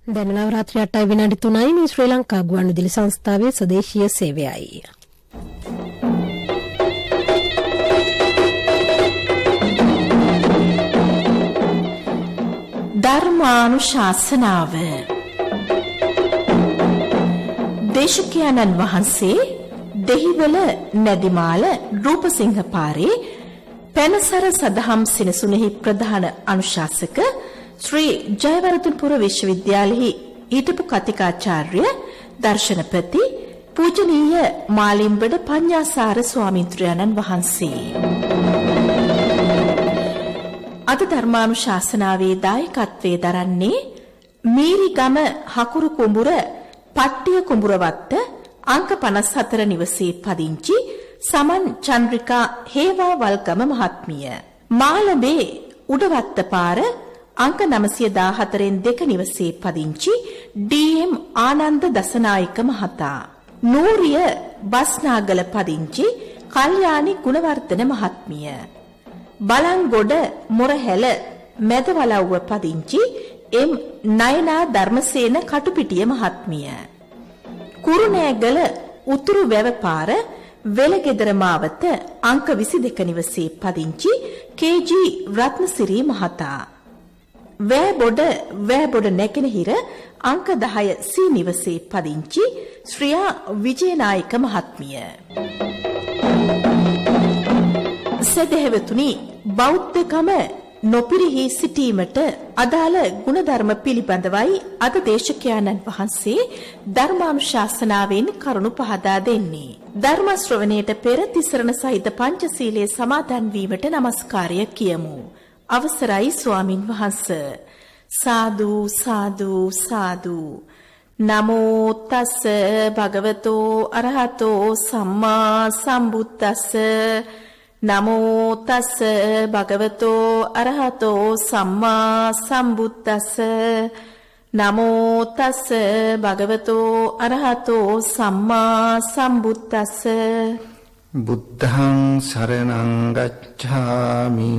දැන් නවරාත්‍රි 8යි විනාඩි 3යි මේ ශ්‍රී ලංකා ගුවන්විදුලි සංස්ථාවේ ස්වදේශීය සේවයයි. ධර්මානුශාසනාව දේශකයන්න් වහන්සේ දෙහිවල නැදිමාල රූපසිංහ පාරේ පැනසර සදහම් සිනසුනේහි ප්‍රධාන අනුශාසක ශ්‍රී ජයවර්ධනපුර විශ්වවිද්‍යාලයේ ඊටපු කතිකාචාර්ය දර්ශනපති පූජනීය මාලිම්බඩ පඤ්ඤාසාර ස්වාමීන්ද්‍රයන්න් වහන්සේ අද ධර්මානුශාසනාවේ දායකත්වයේ දරන්නේ මීරිගම හකුරු කුඹුර පට්ටිය කුඹුරවත්ත අංක 54 නිවසේ පදිංචි සමන් චන්ද්‍රිකා හේවාවල්ගම මහත්මිය. මාළඹේ උඩවත්ත පාර අංක 914න් 2 නිවසේ පදිංචි ඩී.එම්. ආනන්ද දසනායක මහතා. නූරිය බස්නාගල පදිංචි කල්යාණි ගුණවර්ධන මහත්මිය. බලංගොඩ මොරහැල මැදවලව්ව පදිංචි එම්. නයනා ධර්මසේන කටුපිටිය මහත්මිය. කුරුණෑගල උතුරු වැව පාර වෙලගෙදර මාවත අංක 22 නිවසේ පදිංචි කේ.ජී. රත්නසිරි මහතා. වෑබොඩ නැගෙනහිර අංක 10 සී නිවසේ පදිංචි ශ්‍රියා විජේනායක මහත්මිය. සදහැවතුනි, බෞද්ධකම නොපිරිහි සිටීමට අදාළ ගුණධර්ම පිළිබඳවයි අද දේශකයන්න් වහන්සේ ධර්මානුශාසනාවෙන් කරුණු පහදා දෙන්නේ. ධර්ම ශ්‍රවණයට පෙර තිසරණ සහිත පංචශීලයේ සමාදන් වීමට নমස්කාරය කියමු. අවසරයි ස්වාමින් වහන්සේ. සාදු සාදු සාදු. නමෝ තස් භගවතෝ අරහතෝ සම්මා සම්බුද්දස්ස. නමෝ තස් භගවතෝ අරහතෝ සම්මා සම්බුද්දස්ස. නමෝ තස් භගවතෝ අරහතෝ සම්මා සම්බුද්දස්ස. බුද්ධං සරණං ගච්ඡාමි.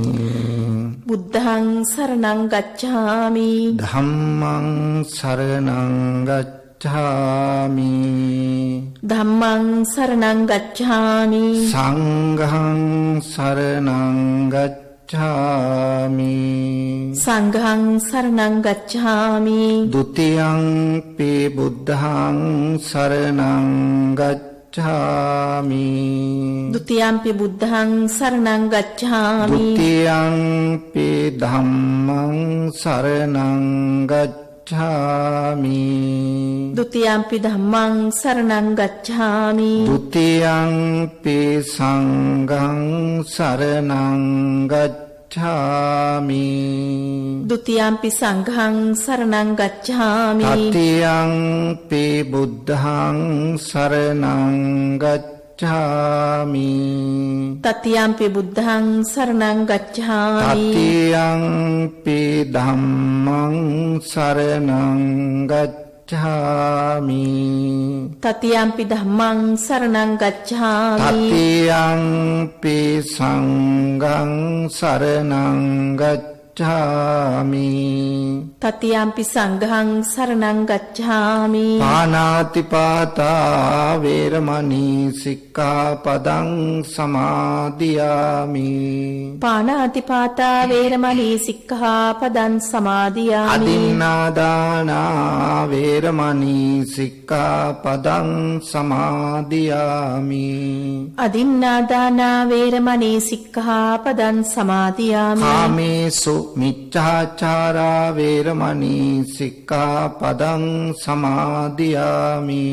බුද්ධං සරණං ගච්ඡාමි. ධම්මං සරණං ගච්ඡාමි. ධම්මං සරණං ගච්ඡාමි. සංඝං සරණං ගච්ඡාමි. සංඝං සරණං ගච්ඡාමි. ဒ ුතියං පි බුද්ධං සරණං ගච්ඡාමි. ဒ ුතියම්පි බුද්ධං සරණං ගච්ඡාමි. ဒ ුතියම්පි ධම්මං සරණං ගච්ඡාමි. ဒ ුතියම්පි ධම්මං සරණං ගච්ඡාමි. ဒ ුතියම්පි සංඝං සරණං ගච්ඡාමි. ဒ ුතියම්පි සංඝං සරණං ගච්ඡාමි. තතියම්පි බුද්ධං සරණං ගච්ඡාමි. තතියම්පි බුද්ධං සරණං ගච්ඡාමි. තතියම්පි ධම්මං සරණං ගච්ඡාමි. තතියම්පි ධම්මං සරණං ගච්ඡාමි. තතියම්පි සංඝං සරණං ගච්ඡාමි. තතියම්පි සංඝං සරණං ගච්ඡාමි. පාණාතිපාතා වේරමණී සික්ඛාපදං සමාදියාමි. පාණාතිපාතා වේරමණී සික්ඛාපදං සමාදියාමි. අදින්නාදානා වේරමණී සික්ඛාපදං සමාදියාමි. අදින්නාදානා වේරමණී සික්ඛාපදං සමාදියාමි. කාමේසු මිච්ඡාචාරා වේරමණී සික්ඛාපදං සමාදියාමි.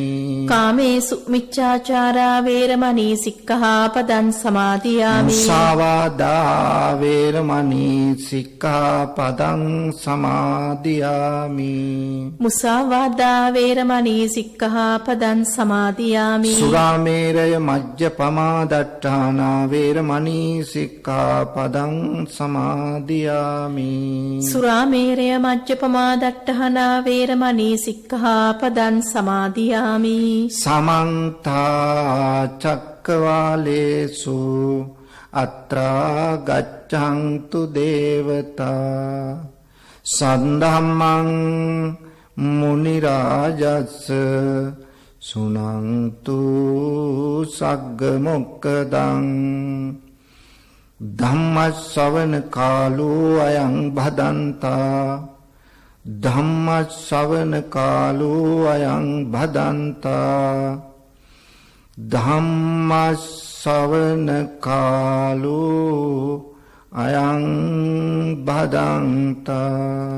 කාමේසු මිච්ඡාචාරා වේරමණී සික්ඛාපදං සමාදියාමි. මුසාවාදා වේරමණී සික්ඛාපදං සමාදියාමි. මුසාවාදා වේරමණී සික්ඛාපදං සමාදියාමි. සුරාමේරය මජ්ජපමා දට්ඨානා වේරමණී සික්ඛාපදං සමාදියාමි. සුරාමේරය මජ්ජපමා දට්ඨානා වේරමණී සික්ඛාපදං සමාදියාමි. සමන්ත චක්කවාලේසු අත්‍රා ගච්ඡන්තු දේවතා සද්ධම්මං මුනි රාජස්ස සුනන්තු සග්ග මොක්කදං ධම්ම ශ්‍රවණ කාලෝ අයං භදන්තා ධම්ම ශ්‍රවණ කාලෝ අයං භදන්තා ධම්ම ශ්‍රවණ කාලෝ අයං භදන්තා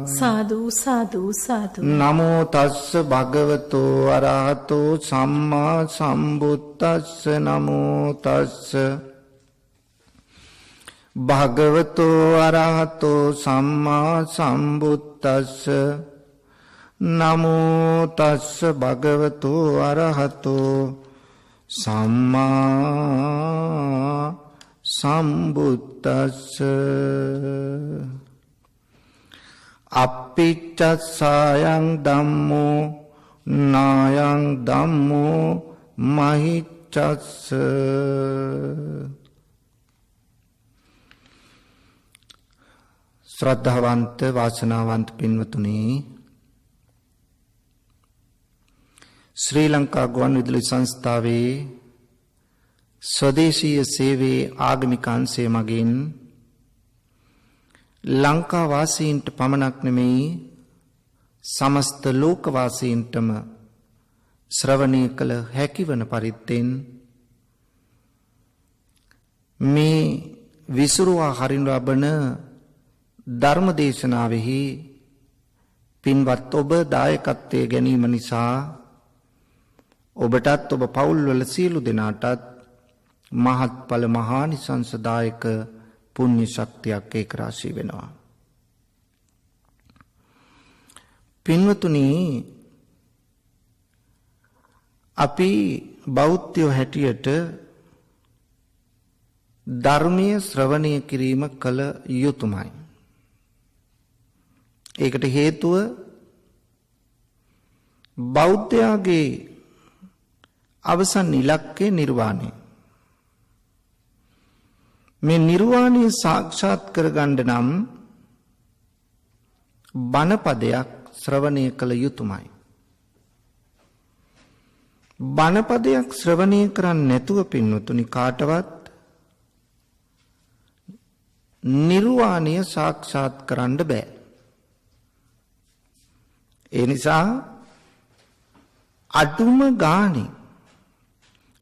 සාදු සාදු සාදු නමෝ තස්ස භගවතෝ අරහතෝ සම්මා සම්බුද්දස්ස නමෝ තස්ස භගවතෝ අරහතෝ සම්මා සම්බුද්දස්ස නමෝ තස්ස භගවතෝ අරහතෝ සම්මා සම්බුද්දස්ස අප්පිච්චස්සායං ධම්මෝ නායං ධම්මෝ මහිච්ඡස්ස ශ්‍රද්ධාවන්ත වාසනාවන්ත පින්වතුනි ශ්‍රී ලංකා ගුවන්විදුලි සංස්ථාවේ ස්වදේශීය සේවයේ ආගමික අංශය මගින් ලංකා වාසීන්ට පමණක් නෙමෙයි සමස්ත ලෝක වාසීන්ටම ශ්‍රවණය කළ හැකිවන පරිද්දෙන් මේ විසුරුවා හරිනු ලබන ධර්ම දේශනාවෙහි පින්වත් ඔබ දායකත්වයේ ගැනීම නිසා ඔබටත් ඔබ පවුල්වල සියලු දෙනාටත් මහත්ඵල මහානිසංසදායක පුණ්‍ය ශක්තියක් ඒක රාශී වෙනවා. පින්වතුනි අපි බෞද්ධයෝ හැටියට ධර්මයේ ශ්‍රවණය කිරීම කළ යුතුමයි. ඒකට හේතුව බෞද්ධයාගේ අවසන් ඉලක්කය නිර්වාණය. මේ නිර්වාණය සාක්ෂාත් කරගන්න නම් බණපදයක් ශ්‍රවණය කළ යුතුමයි. බණපදයක් ශ්‍රවණය කරන්නේ නැතුව පින්වතුනි කාටවත් නිර්වාණය සාක්ෂාත් කරන්න බෑ. ඒ නිසා අඩුම ගානේ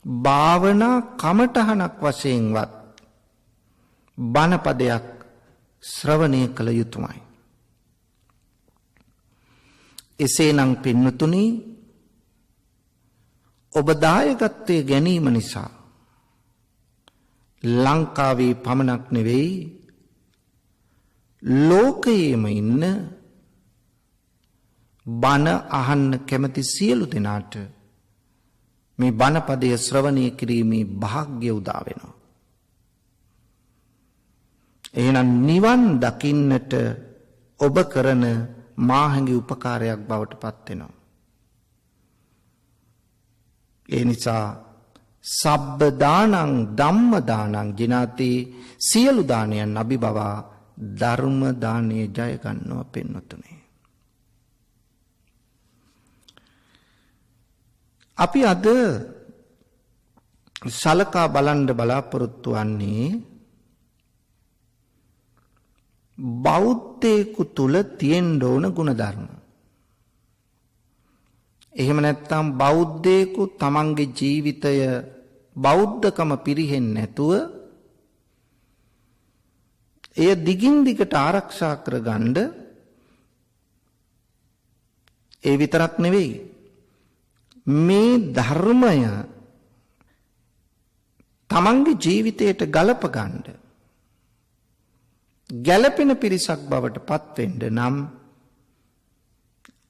භාවනා කමඨහනක් වශයෙන්වත් බණපදයක් ශ්‍රවණය කළ යුතුමයි. එසේනම් පින්වතුනි ඔබ දායකත්වයේ ගැනීම නිසා ලංකාවේ පමණක් නෙවෙයි ලෝකයේම ඉන්න බණ අහන්න කැමති සියලු දෙනාට මේ බණපදය ශ්‍රවණය කිරීමේ වාග්ය උදා වෙනවා. එහෙනම් නිවන් දකින්නට ඔබ කරන මාහඟි උපකාරයක් බවට පත් වෙනවා. ඒ නිසා සබ්බ දානං ධම්ම දානං ජිනාති සියලු දානයන් අභිබවා ධර්ම දානය ජය ගන්නවා පින්වතුනි. අපි අද සලකා බලන්න බලාපොරොත්තු වන්නේ බෞද්ධයෙකු තුල තියෙන්න ඕන ගුණධර්ම. එහෙම නැත්නම් බෞද්ධයෙකු තමන්ගේ ජීවිතය බෞද්ධකම පිරිහෙන්නේ නැතුව එය දිගින් දිගට ආරක්ෂා කරගන්න ඒ විතරක් නෙවෙයි මේ ධර්මය තමන්ගේ ජීවිතයට ගලප ගන්න ගැළපෙන පිරිසක් බවට පත් වෙන්න නම්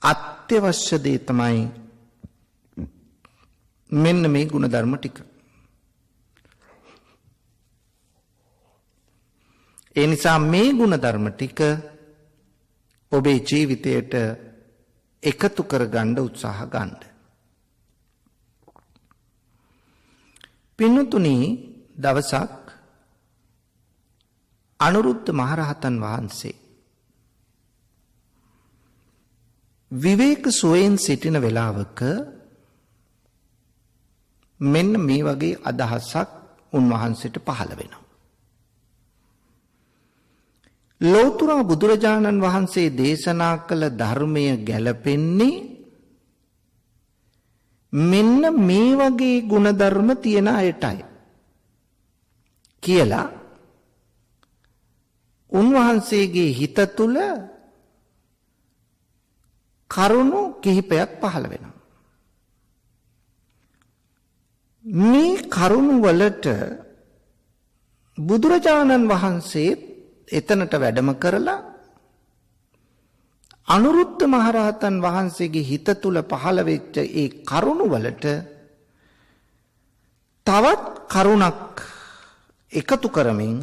අත්‍යවශ්‍ය දේ තමයි මෙන්න මේ ගුණධර්ම ටික. ඒ නිසා මේ ගුණධර්ම ටික ඔබේ ජීවිතයට එකතු කරගන්න උත්සාහ ගන්න. පින්වතුනි දවසක් අනුරුද්ධ මහරහතන් වහන්සේ විවේක සුවයෙන් සිටින වෙලාවක මෙන්න මේ වගේ අදහසක් උන්වහන්සේට පහළ වෙනවා. ලෝතර බුදුරජාණන් වහන්සේ දේශනා කළ ධර්මය ගැලපෙන්නේ මෙන්න මේ වගේ ගුණධර්ම තියෙන අයටයි කියලා උන්වහන්සේගේ හිත තුළ කරුණු කිහිපයක් පහළ වෙනවා. මේ කරුණු වලට බුදුරජාණන් වහන්සේ එතනට වැඩම කරලා අනුරුද්ධ මහරහතන් වහන්සේගේ හිත තුළ පහළ වෙච්ච ඒ කරුණු වලට තවත් කරුණක් එකතු කරමින්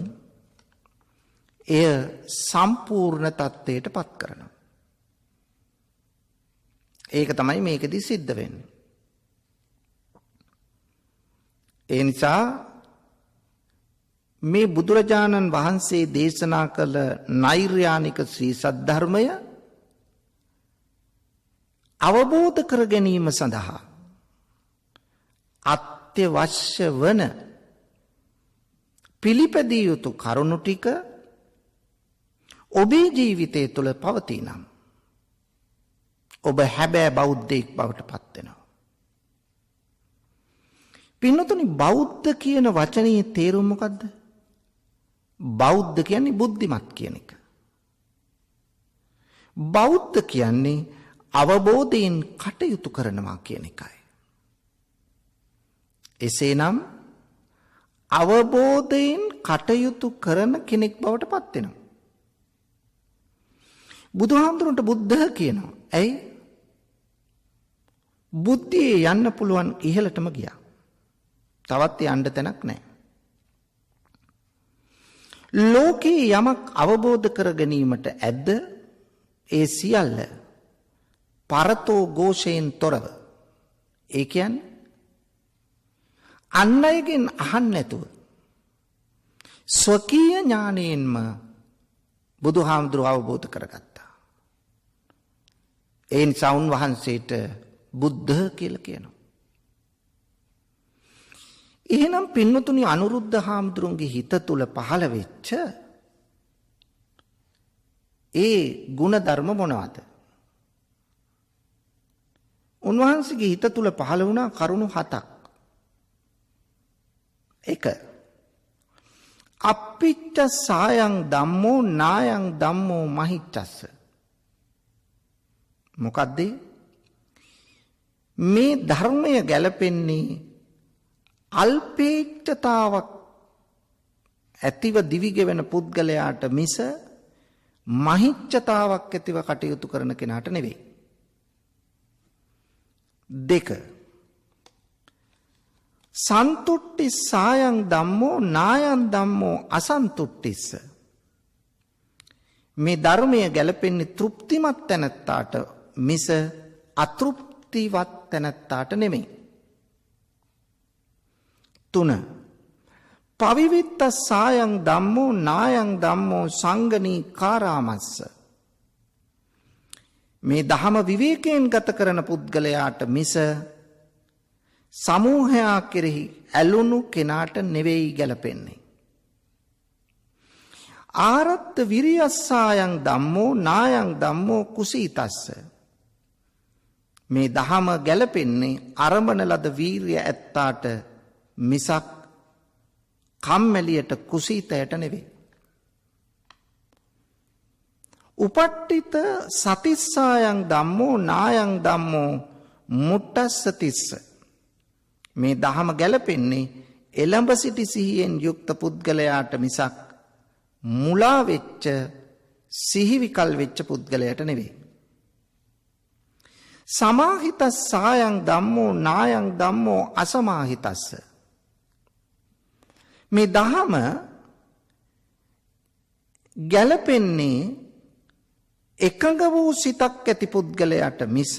එය සම්පූර්ණ තත්ත්වයට පත් කරනවා. ඒක තමයි මේකදී සිද්ධ වෙන්නේ. ඒ නිසා මේ බුදුරජාණන් වහන්සේ දේශනා කළ නෛර්යානික ශ්‍රී සද්ධර්මය අවබෝධ කර ගැනීම සඳහා අත්‍යවශ්‍ය වන පිළිපැදිය යුතු කරුණු ටික ඔබේ ජීවිතය තුළ පවතිනම් ඔබ හැබෑ බෞද්ධයෙක් බවට පත් වෙනවා. පින්නතුනි, බෞද්ධ කියන වචනේ තේරුම මොකද්ද? බෞද්ධ කියන්නේ බුද්ධිමත් කියන එක. බෞද්ධ කියන්නේ අවබෝධයෙන් කටයුතු කරනවා කියන එකයි. එසේනම් අවබෝධයෙන් කටයුතු කරන කෙනෙක් බවට පත් වෙනවා. බුදුහාමුදුරන්ට බුද්ධ කියනවා. ඇයි? බුද්ධියේ යන්න පුළුවන් ඉහළටම ගියා. තවත් යන්න තැනක් නැහැ. ලෝකේ යමක් අවබෝධ කර ගැනීමට ඇද්ද ඒ සියල්ල පරතෝ ഘോഷයෙන් තොරව. ඒ කියන්නේ අන් අයගෙන් අහන්න නැතුව ස්වකීය ඥාණයෙන්ම බුදුහාමුදුරුවෝ අවබෝධ කරගත්තා. ඒ නිසා උන්වහන්සේට බුද්ධ කියලා කියනවා. එහෙනම් පින්වතුනි, අනුරුද්ධ හාමුදුරුවන්ගේ හිත තුල පහළ වෙච්ච ඒ ගුණ ධර්ම මොනවද? උන්වහන්සේගේ හිත තුල පහළ වුණා කරුණු 7ක්. 1. අප්පිච්ච සායං ධම්මෝ නායං ධම්මෝ මහිච්ඡස්ස. මොකද්ද? මේ ධර්මය ගැලපෙන්නේ අල්පේච්ඡතාවක් ඇතිව දිවිගෙවෙන පුද්ගලයාට මිස මහිච්ඡතාවක් ඇතිව කටයුතු කරන කෙනාට නෙවෙයි. 2. සන්තුට්ටි සායං ධම්මෝ නායං ධම්මෝ අසන්තුට්ටිස්ස. මේ ධර්මය ගැලපෙන්නේ තෘප්තිමත් තැනැත්තාට මිස අතෘප්තිවත් තැනැත්තාට නෙමෙයි. 3. පවිවිත්ත සායං ධම්මෝ නායං ධම්මෝ සංගනී කාරාමස්ස. මේ දහම විවේකයෙන් ගත කරන පුද්ගලයාට මිස සමූහයා කෙරෙහි ඇලුණු කෙනාට නෙවෙයි ගැලපෙන්නේ. ආරත්ත විරියස්සායං ධම්මෝ නායං ධම්මෝ කුසීතස්ස. මේ දහම ගැලපෙන්නේ අරඹන ලද වීරිය ඇත්තාට මිසක් කම්මැලියට කුසීතයට නෙවෙයි. උපට්ඨිත සතිස්සායං ධම්මෝ නායං ධම්මෝ මුට්ටස්සතිස්ස. මේ දහම ගැලපෙන්නේ එළඹ සිටි සිහියෙන් යුක්ත පුද්ගලයාට මිසක් මුලා වෙච්ච සිහිවිකල් වෙච්ච පුද්ගලයාට නෙවෙයි. සමාහිතස්සායං ධම්මෝ නායං ධම්මෝ අසමාහිතස්ස. මේ දහම ගැලපෙන්නේ එකඟ වූ සිතක් ඇති පුද්ගලයාට මිස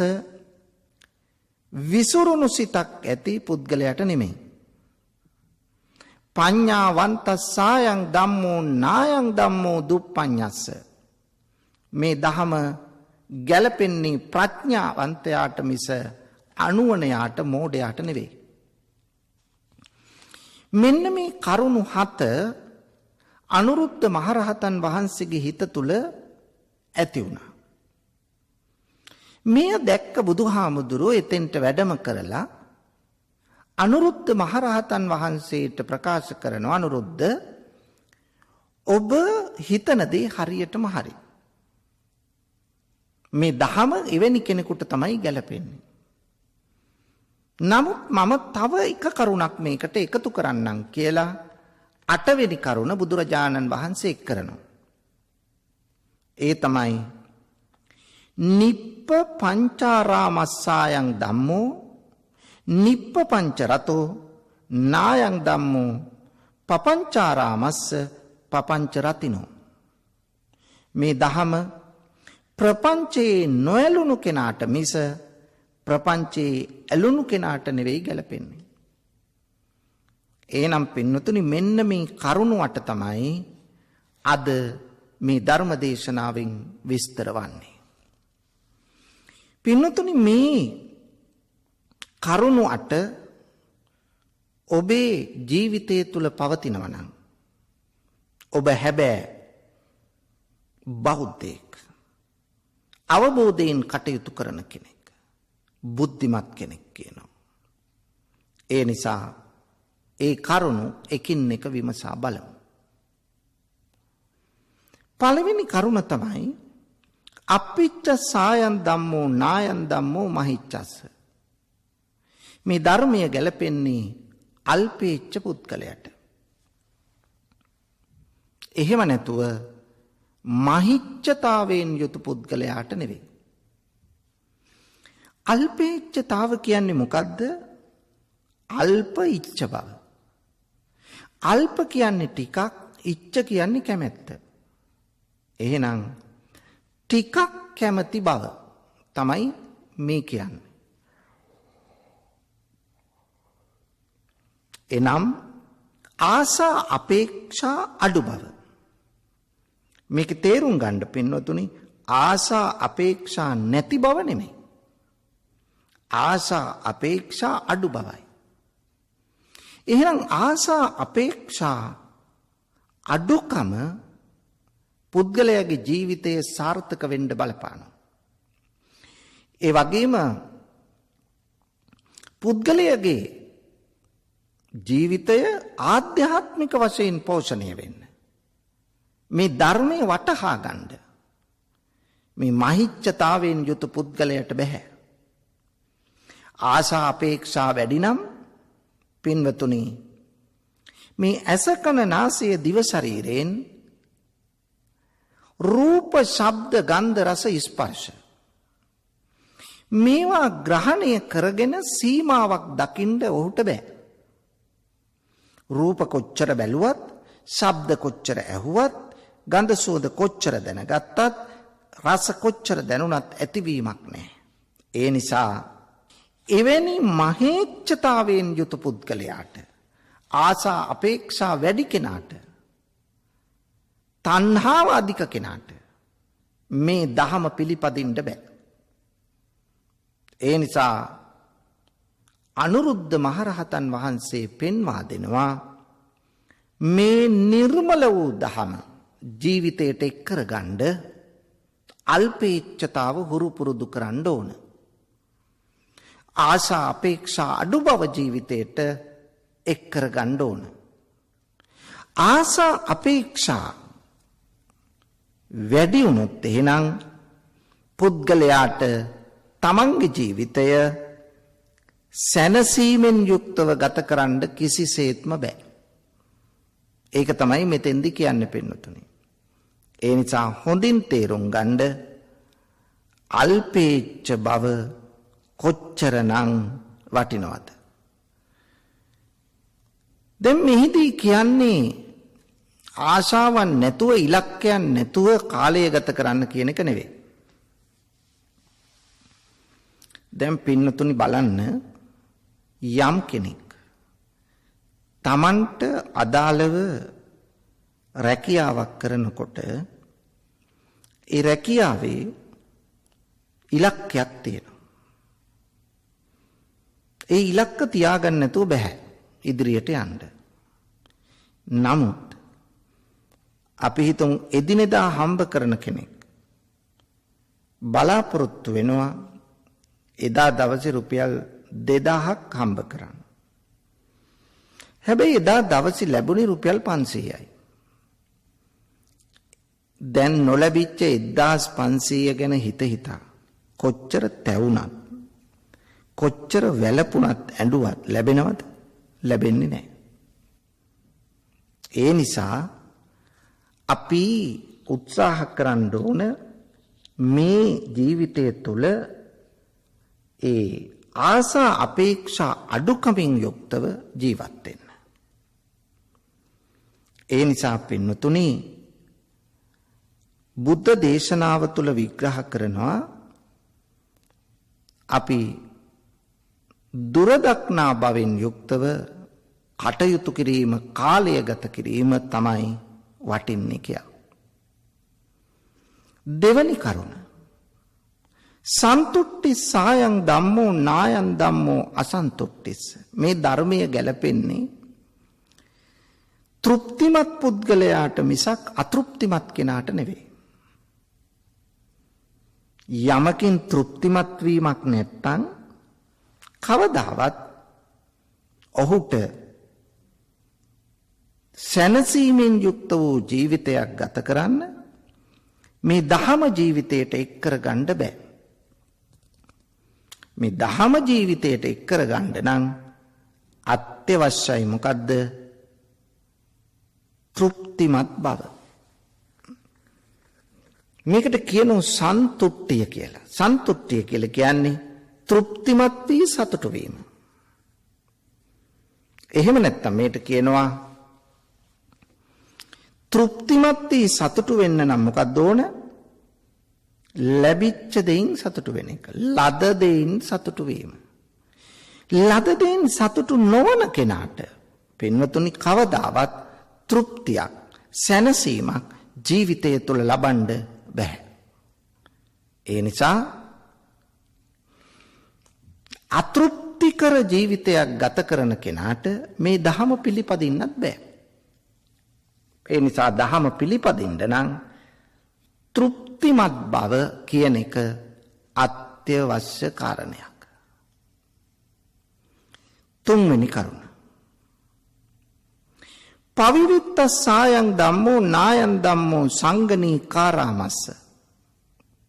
විසුරුණු සිතක් ඇති පුද්ගලයාට නෙමෙයි. පඤ්ඤාවන්තස්සායං ධම්මෝ නායං ධම්මෝ දුප්පඤ්ඤස්ස. මේ දහම ගැලපෙන්නේ ප්‍රඥාවන්තයාට මිස අනුවණයාට මෝඩයාට නෙවෙයි. මෙන්න මේ කරුණු 7 අනුරුද්ධ මහරහතන් වහන්සේගේ හිත තුල ඇති වුණා. මෙය දැක්ක බුදුහාමුදුරුවෝ එතෙන්ට වැඩම කරලා අනුරුද්ධ මහරහතන් වහන්සේට ප්‍රකාශ කරනවා අනුරුද්ධ ඔබ හිතන දේ හරියටම හරි. මේ දහම එවැනි කෙනෙකුට තමයි ගැලපෙන්නේ. නමුත් මම තව එක කරුණක් මේකට එකතු කරන්නම් කියලා 8 වෙනි කරුණ බුදුරජාණන් වහන්සේ එක් කරනවා. ඒ තමයි නිප්ප පංචාරාමස්සායන් ධම්මෝ නිප්ප පංච රතෝ නායන් ධම්මෝ පපංචාරාමස්ස පපංච රතිනෝ. මේ දහම ප්‍රපංචයේ නොඇලුණු කෙනාට මිස ප්‍රපංචයේ ඇලුණු කෙනාට නෙවෙයි ගැලපෙන්නේ. එහෙනම් පින්නතුනි මෙන්න මේ කරුණ 8 තමයි අද මේ ධර්ම දේශනාවෙන් විස්තර වන්නේ. පින්නතුනි මේ කරුණ 8 ඔබේ ජීවිතය තුල පවතිනවා නම් ඔබ හැබැයි බෞද්ධයෙක් අවබෝධයෙන් කටයුතු කරන කෙනෙක් බුද්ධිමත් කෙනෙක් කියනවා. ඒ නිසා ඒ කරුණු එකින් එක විමසා බලමු. පළවෙනි කරුණ තමයි අපිච්ච සායන් ධම්මෝ නායන් ධම්මෝ මහිච්ඡස්ස. මේ ධර්මය ගැලපෙන්නේ අල්පේච්ඡ පුද්ගලයාට. එහෙම නැතුව මහිච්ඡතාවයෙන් යුතු පුද්ගලයාට නෙවෙයි. අල්පේච්ඡතාව කියන්නේ මොකද්ද? අල්ප ඉච්ඡ බව. අල්ප කියන්නේ ටිකක්, ඉච්ඡ කියන්නේ කැමැත්ත. එහෙනම් ටිකක් කැමැති බව තමයි මේ කියන්නේ. එනම් ආසා අපේක්ෂා අඩු බව. මේක තේරුම් ගන්න පින්වතුනි ආසා අපේක්ෂා නැති බව නෙමෙයි. ආසා අපේක්ෂා අඩු බවයි. එහෙනම් ආසා අපේක්ෂා අඩුකම පුද්ගලයාගේ ජීවිතයේ සාර්ථක වෙන්න බලපානවා. ඒ වගේම පුද්ගලයාගේ ජීවිතය ආධ්‍යාත්මික වශයෙන් පෝෂණය වෙන්න. මේ ධර්මයේ වටහා ගන්න. මේ මහිච්ඡතාවයෙන් යුතු පුද්ගලයාට බෑ. ආශා අපේක්ෂා වැඩි නම් පින්වතුනි මේ ඇස කන නාසය දිව ශරීරයෙන් රූප ශබ්ද ගන්ධ රස ස්පර්ශ මේවා ග්‍රහණය කරගෙන සීමාවක් දකින්න ඔහුට බෑ. රූප කොච්චර බැලුවත්, ශබ්ද කොච්චර ඇහුවත්, ගන්ධ සුවඳ කොච්චර දැනගත්තත්, රස කොච්චර දැනුණත් ඇතිවීමක් නැහැ. ඒ නිසා එවැනි මහේච්ඡතාවයෙන් යුතු පුද්ගලයාට, ආසා අපේක්ෂා වැඩි කෙනාට, තණ්හාව අධික කෙනාට මේ දහම පිළිපදින්න බෑ. ඒ නිසා අනුරුද්ධ මහරහතන් වහන්සේ පෙන්වා දෙනවා මේ නිර්මල වූ දහම ජීවිතයට එක් කරගන්න අල්පේච්ඡතාව හුරු පුරුදු කරන්න ඕන. ආශා අපේක්ෂා අඩු බව ජීවිතයට එක් කරගන්න ඕන. ආශා අපේක්ෂා වැඩි වුණොත් එහෙනම් පුද්ගලයාට තමන්ගේ ජීවිතය සැනසීමෙන් යුක්තව ගත කරන්න කිසිසේත්ම බෑ. ඒක තමයි මෙතෙන්දි කියන්නේ පින්නතුනි. ඒ නිසා හොඳින් තේරුම් ගන්න අල්පේච්ඡ බව කොච්චරනම් වටිනවද? දැන් මෙහිදී කියන්නේ ආශාවන් නැතුව ඉලක්කයන් නැතුව කාලය ගත කරන්න කියන එක නෙවෙයි. දැන් පින්නතුනි බලන්න යම් කෙනෙක් තමන්ට අදාළව රැකියාවක් කරනකොට ඒ රැකියාවේ ඉලක්කයක් තියෙනවා. ඒ ඉලක්ක තියාගන්න නැතුව බෑ ඉදිරියට යන්න. නමුත් අපි හිතමු එදිනෙදා හම්බ කරන කෙනෙක් බලාපොරොත්තු වෙනවා එදා දවසේ රුපියල් 2000ක් හම්බ කරන්න. හැබැයි එදා දවසේ ලැබුණේ රුපියල් 500යි. දැන් නොලැබිච්ච 1500 ගැන හිතා කොච්චර තැවුණත් කොච්චර වැළපුණත් ඇඬුවත් ලැබෙනවද? ලැබෙන්නේ නැහැ. ඒ නිසා අපි උත්සාහ කරන්න ඕන මේ ජීවිතය තුළ ඒ ආසා අපේක්ෂා අඩුකමින් යුක්තව ජීවත් වෙන්න. ඒ නිසා පින්වතුනි බුද්ධ දේශනාව තුළ විග්‍රහ කරනවා අපි දුරදක්නා බවෙන් යුක්තව කටයුතු කිරීම කාලය ගත කිරීම තමයි වටින්නේ කියලා. දෙවනි කරුණ සන්තුට්ටි සායං ධම්මෝ නායං ධම්මෝ අසන්තුට්ටිස්. මේ ධර්මය ගැලපෙන්නේ තෘප්තිමත් පුද්ගලයාට මිසක් අතෘප්තිමත් කෙනාට නෙවෙයි. යමකින් තෘප්තිමත් වීමක් නැත්නම් කවදාවත් ඔහුට සැනසීමෙන් යුක්ත වූ ජීවිතයක් ගත කරන්න මේ දහම ජීවිතයට එක් කරගන්න බෑ. මේ දහම ජීවිතයට එක් කරගන්න නම් අත්‍යවශ්‍යයි මොකද්ද? තෘප්තිමත් බව. මේකට කියනවා සන්තුට්ඨිය කියලා. සන්තුට්ඨිය කියලා කියන්නේ තෘප්තිමත් වී සතුටු වීම. එහෙම නැත්නම් මේකට කියනවා තෘප්තිමත් වී සතුටු වෙන්න නම් මොකක්ද ඕන? ලැබිච්ච දෙයින් සතුටු වෙන එක. ලද දෙයින් සතුටු වීම. ලද දෙයින් සතුටු නොවන කෙනාට පින්වතුනි කවදාවත් තෘප්තියක් සැනසීමක් ජීවිතය තුළ ලබන්න බෑ. ඒ නිසා අතෘප්තිකර ජීවිතයක් ගත කරන කෙනාට මේ දහම පිළිපදින්නත් බෑ. ඒ නිසා දහම පිළිපදින්න නම් තෘප්තිමත් බව කියන එක අත්‍යවශ්‍ය කාරණයක්. තුන්වෙනි කරුණ පවිවිත්ත සායං ධම්මෝ නායං ධම්මෝ සංගනී කාරාමස්ස.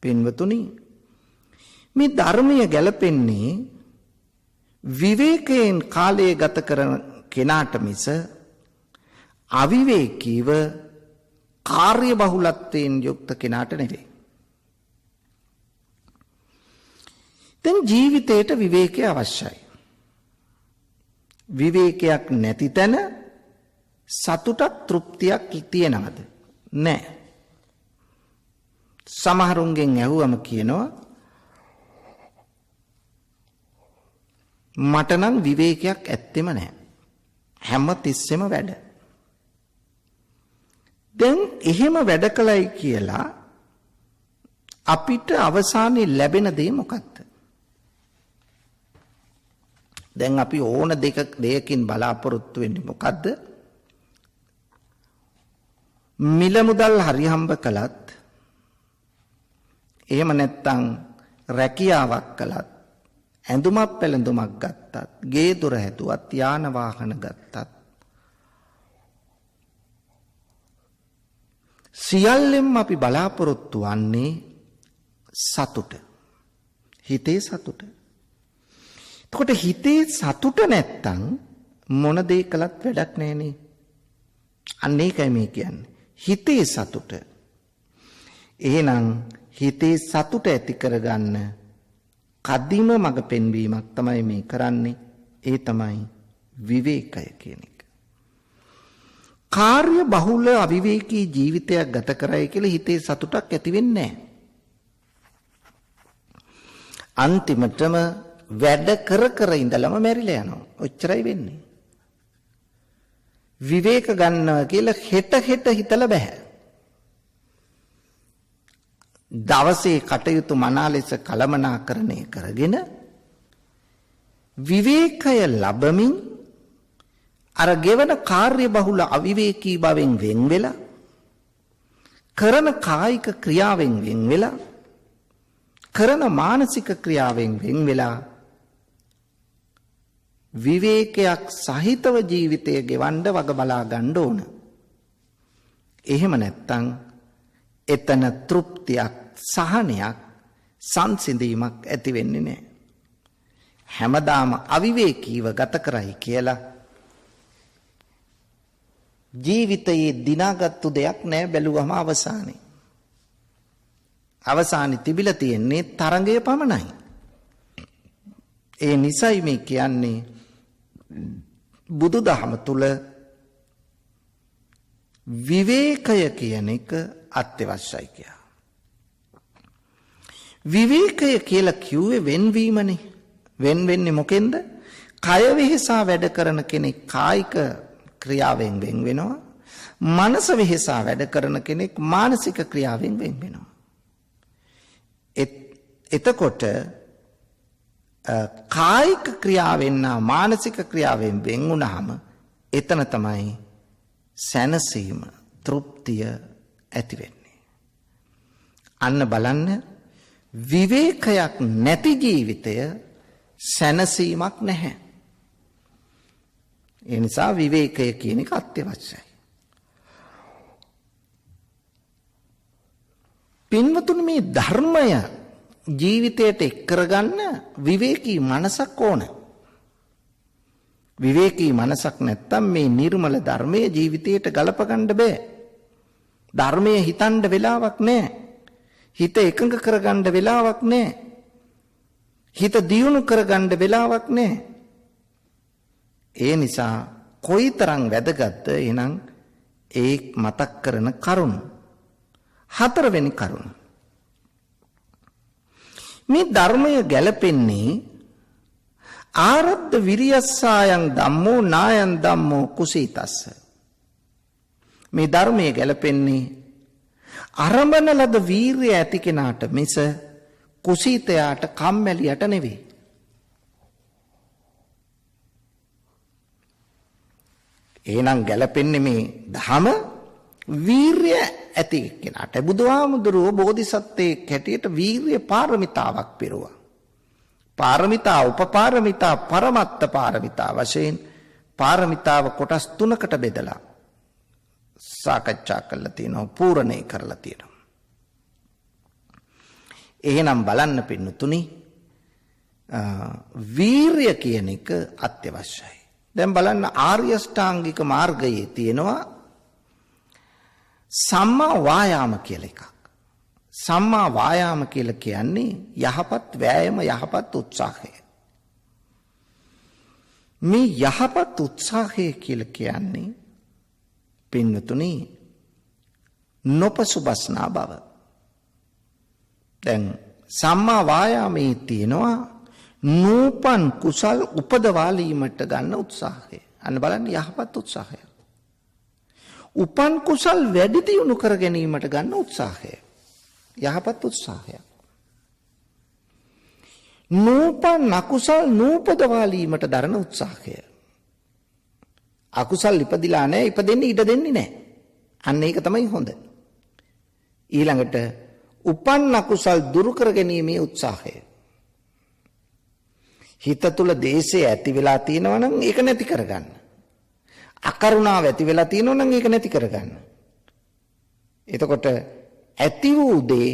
පින්වතුනි මේ ධර්මය ගැලපෙන්නේ විවේකයෙන් කාලය ගත කරන කෙනාට මිස අවිවේකීව කාර්ය බහුලත්වයෙන් යුක්ත කෙනාට නෙවෙයි. දැන් ජීවිතයට විවේකය අවශ්‍යයි. විවේකයක් නැති තැන සතුටක් තෘප්තියක් තියෙනවද? නැහැ. සමහරුන්ගෙන් ඇහුවම කියනවා මට නම් විවේකයක් ඇත්තෙම නැහැ. හැම තිස්සෙම වැඩ. දැන් එහෙම වැඩ කළයි කියලා අපිට අවසානයේ ලැබෙන දේ මොකක්ද? දැන් අපි ඕන දෙයකින් බලාපොරොත්තු වෙන්නේ මොකද්ද? මිල මුදල් හරි හම්බ කළත් එහෙම නැත්නම් රැකියාවක් කළත් ඇඳුමක් පැළඳුමක් ගත්තත් ගේ දොර හැදුවත් යාන වාහන ගත්තත් සියල්ලෙන් අපි බලාපොරොත්තු වන්නේ සතුට. හිතේ සතුට. එතකොට හිතේ සතුට නැත්තම් මොන දේ කළත් වැඩක් නැහැනේ. අන්න ඒකයි මේ කියන්නේ. හිතේ සතුට. එහෙනම් හිතේ සතුට ඇති කරගන්න කදිම මඟ පෙන්වීමක් තමයි මේ කරන්නේ. ඒ තමයි විවේකය කියන එක. කාර්ය බහුල අවිවේකී ජීවිතයක් ගත කරයි කියලා හිතේ සතුටක් ඇති වෙන්නේ නැහැ. අන්තිමටම වැඩ කර ඉඳලම මැරිලා යනවා. ඔච්චරයි වෙන්නේ. විවේක ගන්නවා කියලා හෙට හිතලා බෑ. දවසේ කටයුතු මනා ලෙස කළමනාකරණය කරගෙන විවේකය ලැබමින් අර ගෙවන කාර්ය බහුල අවිවේකී බවෙන් වෙන් වෙලා කරන කායික ක්‍රියාවෙන් වෙන් වෙලා කරන මානසික ක්‍රියාවෙන් වෙන් වෙලා විවේකයක් සහිතව ජීවිතය ගෙවන්න වග බලා ගන්න ඕන. එහෙම නැත්තම් එතන තෘප්තියක් සහනයක් සංසිඳීමක් ඇති වෙන්නේ නැහැ. හැමදාම අවිවේකීව ගත කරයි කියලා ජීවිතයේ දිනාගත්තු දෙයක් නැහැ බැලුවම අවසානයේ. අවසානයේ තිබිලා තියෙන්නේ තරංගය පමණයි. ඒ නිසයි මේ කියන්නේ බුදුදහම තුල විවේකය කියන එක අත්‍යවශ්‍යයි කියලා. විවේකය කියලා කිව්වේ වෙන්වීමනේ. වෙන් වෙන්නේ මොකෙන්ද? කය වෙහසා වැඩ කරන කෙනෙක් කායික ක්‍රියාවෙන් වෙන් වෙනවා. මනස වෙහසා වැඩ කරන කෙනෙක් මානසික ක්‍රියාවෙන් වෙන් වෙනවා. එතකොට කායික ක්‍රියාවෙන් නා මානසික ක්‍රියාවෙන් වෙන් වුණාම එතන තමයි සැනසීම තෘප්තිය ඇති වෙන්නේ. අන්න බලන්න විවේකයක් නැති ජීවිතය සැනසීමක් නැහැ. ඒ නිසා විවේකය කියන එක අත්‍යවශ්‍යයි. පින්වතුනි මේ ධර්මය ජීවිතයට එක් කරගන්න විවේකී මනසක් ඕන. විවේකී මනසක් නැත්තම් මේ නිර්මල ධර්මයේ ජීවිතයට ගලප ගන්න බෑ. ධර්මයේ හිතන්න වෙලාවක් නැහැ. හිත එකඟ කරගන්න වෙලාවක් නැහැ. හිත දියුණු කරගන්න වෙලාවක් නැහැ. ඒ නිසා කොයිතරම් වැදගත්ද එහෙනම් ඒ මතක් කරන කරුණ. හතරවෙනි කරුණ. මේ ධර්මය ගැලපෙන්නේ ආරද්ධ විරියස්සායන් ධම්මෝ නායන් ධම්මෝ කුසීතස්ස. මේ ධර්මය ගැලපෙන්නේ අරඹන ලද වීරිය ඇති කෙනාට මිස කුසීතයාට කම්මැලියට නෙවෙයි. එහෙනම් ගැලපෙන්නේ මේ ධම වීරිය ඇති කෙනාට. බුදුහාමුදුරුවෝ බෝධිසත්වයෙක් හැටියට වීරිය පාරමිතාවක් පිරුවා. පාරමිතා උපපාරමිතා පරමත්ත පාරමිතා වශයෙන් පාරමිතාව කොටස් 3කට බෙදලා සාකච්ඡා කරලා තියෙනවා, පූර්ණේ කරලා තියෙනවා. එහෙනම් බලන්න පින්නතුනි වීරිය කියන එක අත්‍යවශ්‍යයි. දැන් බලන්න ආර්ය අෂ්ටාංගික මාර්ගයේ තියෙනවා සම්මා වායාම කියලා එකක්. සම්මා වායාම කියලා කියන්නේ යහපත් වෑයම, යහපත් උත්සාහය. මේ යහපත් උත්සාහය කියලා කියන්නේ පින්වතුනි නොපසුබස්නා බව. දැන් සම්මා වායාමයේ තියෙනවා නූපන් කුසල් උපදවාලීමට ගන්න උත්සාහය. අන්න බලන්න යහපත් උත්සාහය. උපන් කුසල් වැඩි දියුණු කර ගැනීමට ගන්න උත්සාහය. යහපත් උත්සාහය. නූපන් අකුසල් නූපදවාලීමට දරන උත්සාහය. අකුසල් ඉපදිලා නැහැ, ඉපදෙන්න ඉඩ දෙන්නේ නැහැ. අන්න ඒක තමයි හොඳ. ඊළඟට උපන් අකුසල් දුරු කර ගැනීමේ උත්සාහය. හිත තුල දේශය ඇති වෙලා තියෙනවා නම් ඒක නැති කරගන්න. අකරුණාව ඇති වෙලා තියෙනවා නම් ඒක නැති කරගන්න. එතකොට ඇති වූ දේ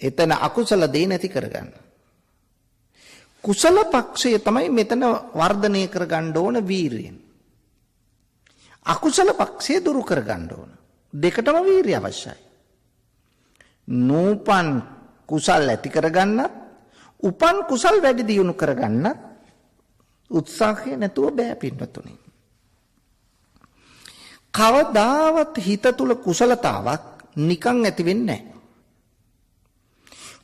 එතන අකුසල දේ නැති කරගන්න. කුසල පක්ෂය තමයි මෙතන වර්ධනය කරගන්න ඕන වීරියෙන්. අකුසල පක්ෂය දුරු කරගන්න ඕන. දෙකටම වීරිය අවශ්‍යයි. නූපන් කුසල් ඇති කරගන්නත් උපන් කුසල් වැඩි දියුණු කරගන්නත් උත්සාහය නැතුව බෑ පින්වතුනි. කවදාවත් හිත තුල කුසලතාවක් නිකන් ඇති වෙන්නේ නැහැ.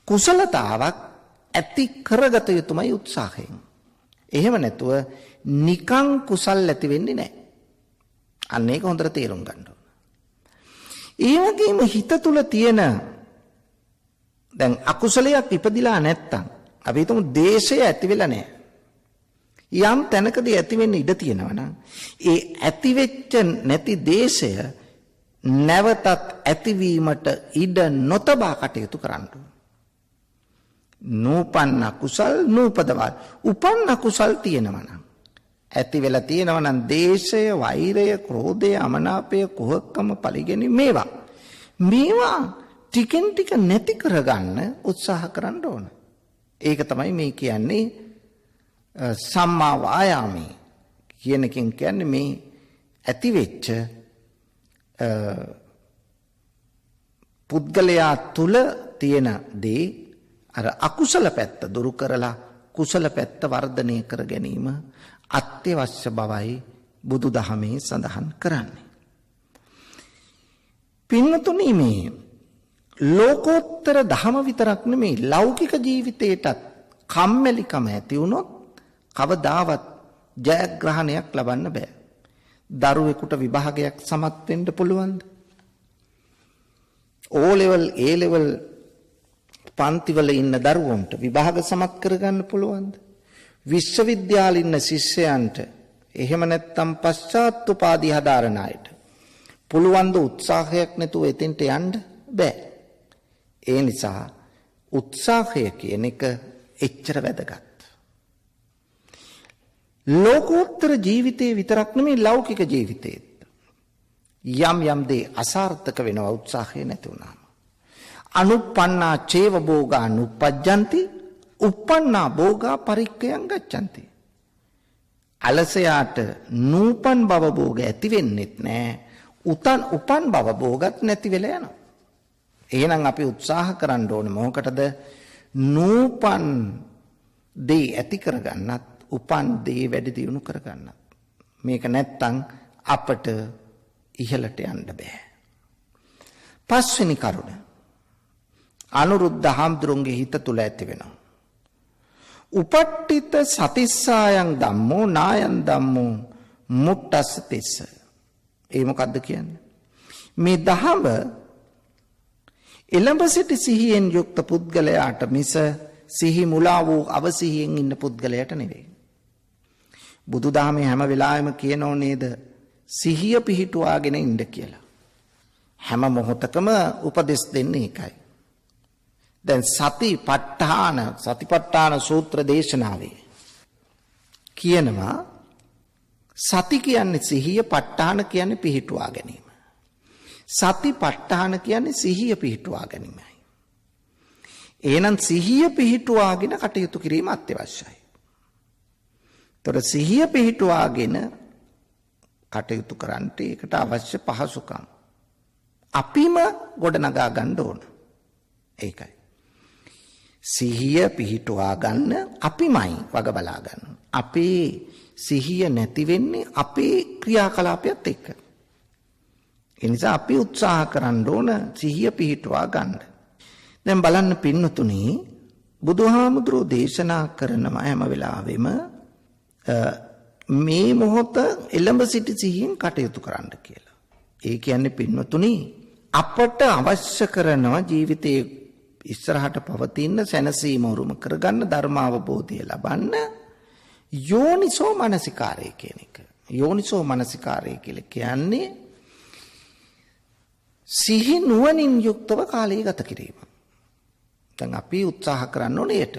කුසලතාවක් ඇති කරගත යුතුමයි උත්සාහයෙන්. එහෙම නැතුව නිකන් කුසල් ඇති වෙන්නේ නැහැ. අන්න ඒක හොඳට තේරුම් ගන්න ඕන. ඒ වගේම හිත තුල තියෙන දැන් අකුසලයක් ඉපදිලා නැත්තම් අපි හිතමු දේශය ඇති වෙලා නැහැ. යම් තැනකදී ඇති වෙන්න ඉඩ තියෙනවා නම් ඒ ඇති වෙච්ච නැති දේශය නැවතත් ඇතිවීමට ඉඩ නොතබා කටයුතු කරන්න ඕන. නූපන්න කුසල් නූපදවා උපන්න කුසල් තියෙනවා නම් ඇති වෙලා තියෙනවා නම් දේශය, වෛරය, ක්‍රෝධය, අමනාපය, කුහකකම, පරිගැනීම මේවා ටිකෙන් ටික නැති කරගන්න උත්සාහ කරන්න ඕන. ඒක තමයි මේ කියන්නේ සම්මා වායාමී කියන එකෙන් කියන්නේ මේ ඇති වෙච්ච පුද්ගලයා තුල තියෙන දේ අර අකුසල පැත්ත දුරු කරලා කුසල පැත්ත වර්ධනය කර ගැනීම අත්‍යවශ්‍ය බවයි බුදුදහමේ සඳහන් කරන්නේ. පින්නතුනි මේ ලෝකෝත්තර ධම විතරක් නෙමෙයි ලෞකික ජීවිතේටත් කම්මැලිකම ඇති වුණොත් කවදාවත් ජයග්‍රහණයක් ලබන්න බෑ. දරුවෙකුට විභාගයක් සමත් වෙන්න පුළුවන්ද? O level A level පන්තිවල ඉන්න දරුවන්ට විභාග සමත් කරගන්න පුළුවන්ද? විශ්වවිද්‍යාලේ ඉන්න ශිෂ්‍යයන්ට එහෙම නැත්නම් පශ්චාත් උපාධි හදාරන අයට පුළුවන් ද උත්සාහයක් නැතුව එතෙන්ට යන්න බෑ. ඒ නිසා උත්සාහය කියන එක එච්චර වැදගත්. ලෝකෝත්තර ජීවිතේ විතරක් නෙමෙයි ලෞකික ජීවිතේත් යම් දේ අසාර්ථක වෙනවා උත්සාහය නැති වුණාම. අනුප්පන්නා චේව භෝගා නුප්පජ්ජಂತಿ uppannā භෝගා පරික්ඛයන් ගච්ඡanti. අලසයාට නූපන් භව භෝග ඇති වෙන්නෙත් නෑ. උපන් භව භෝගත් නැති වෙලා යනවා. එහෙනම් අපි උත්සාහ කරන්න ඕනේ මොකටද? නූපන් දේ ඇති කරගන්නත් උපන් දේ වැඩි දියුණු කරගන්නත්. මේක නැත්තම් අපට ඉහළට යන්න බෑ. පස්වෙනි කරුණ අනුරුද්ධ හාමුදුරුවන්ගේ හිත තුල ඇති වෙනවා. උපට්ඨිත සතිස්සායන් ධම්මෝ නායන් ධම්මෝ මුට්ටස්ස තිස්ස. ඒ මොකද්ද කියන්නේ? මේ දහම එළඹ සිටි සිහියෙන් යුක්ත පුද්ගලයාට මිස සිහි මුලා වූ අවසිහියෙන් ඉන්න පුද්ගලයාට නෙවෙයි. බුදුදහමේ හැම වෙලාවෙම කියනෝ නේද සිහිය පිහිටුවාගෙන ඉන්න කියලා. හැම මොහොතකම උපදෙස් දෙන්නේ ඒකයි. දැන් සතිපට්ඨාන සූත්‍ර දේශනාවේ කියනවා සති කියන්නේ සිහිය, ප ဋ ාණ කියන්නේ පිහිටුවා ගැනීම. සතිපට්ඨාන කියන්නේ සිහිය පිහිටුවා ගැනීමයි. එහෙනම් සිහිය පිහිටුවාගෙන කටයුතු කිරීම අත්‍යවශ්‍යයි. ତොර සිහිය පිහිටුවාගෙන කටයුතු කරන්නට ඒකට අවශ්‍ය පහසුකම් අපිම ගොඩනගා ගන්න ඕන. ඒකයි. සිහිය පිහිටුවා ගන්න අපිමයි වග බලා ගන්න. අපේ සිහිය නැති වෙන්නේ අපේ ක්‍රියාකලාපයත් එක්ක. ඒ නිසා අපි උත්සාහ කරන්න ඕන සිහිය පිහිටුවා ගන්න. දැන් බලන්න පින්නතුනි බුදුහාමුදුරෝ දේශනා කරනවා හැම වෙලාවෙම මේ මොහොත එළඹ සිටි සිහියෙන් කටයුතු කරන්න කියලා. ඒ කියන්නේ පින්නතුනි අපට අවශ්‍ය කරනවා ජීවිතයේ ඉස්සරහට පවතින සැනසීම උරුම කරගන්න ධර්මාවබෝධය ලබන්න යෝනිසෝ මනසිකාරය කියන එක. යෝනිසෝ මනසිකාරය කියලා කියන්නේ සිහි නුවණින් යුක්තව කාලය ගත කිරීම. දැන් අපි උත්සාහ කරන්න ඕනේ ඒට.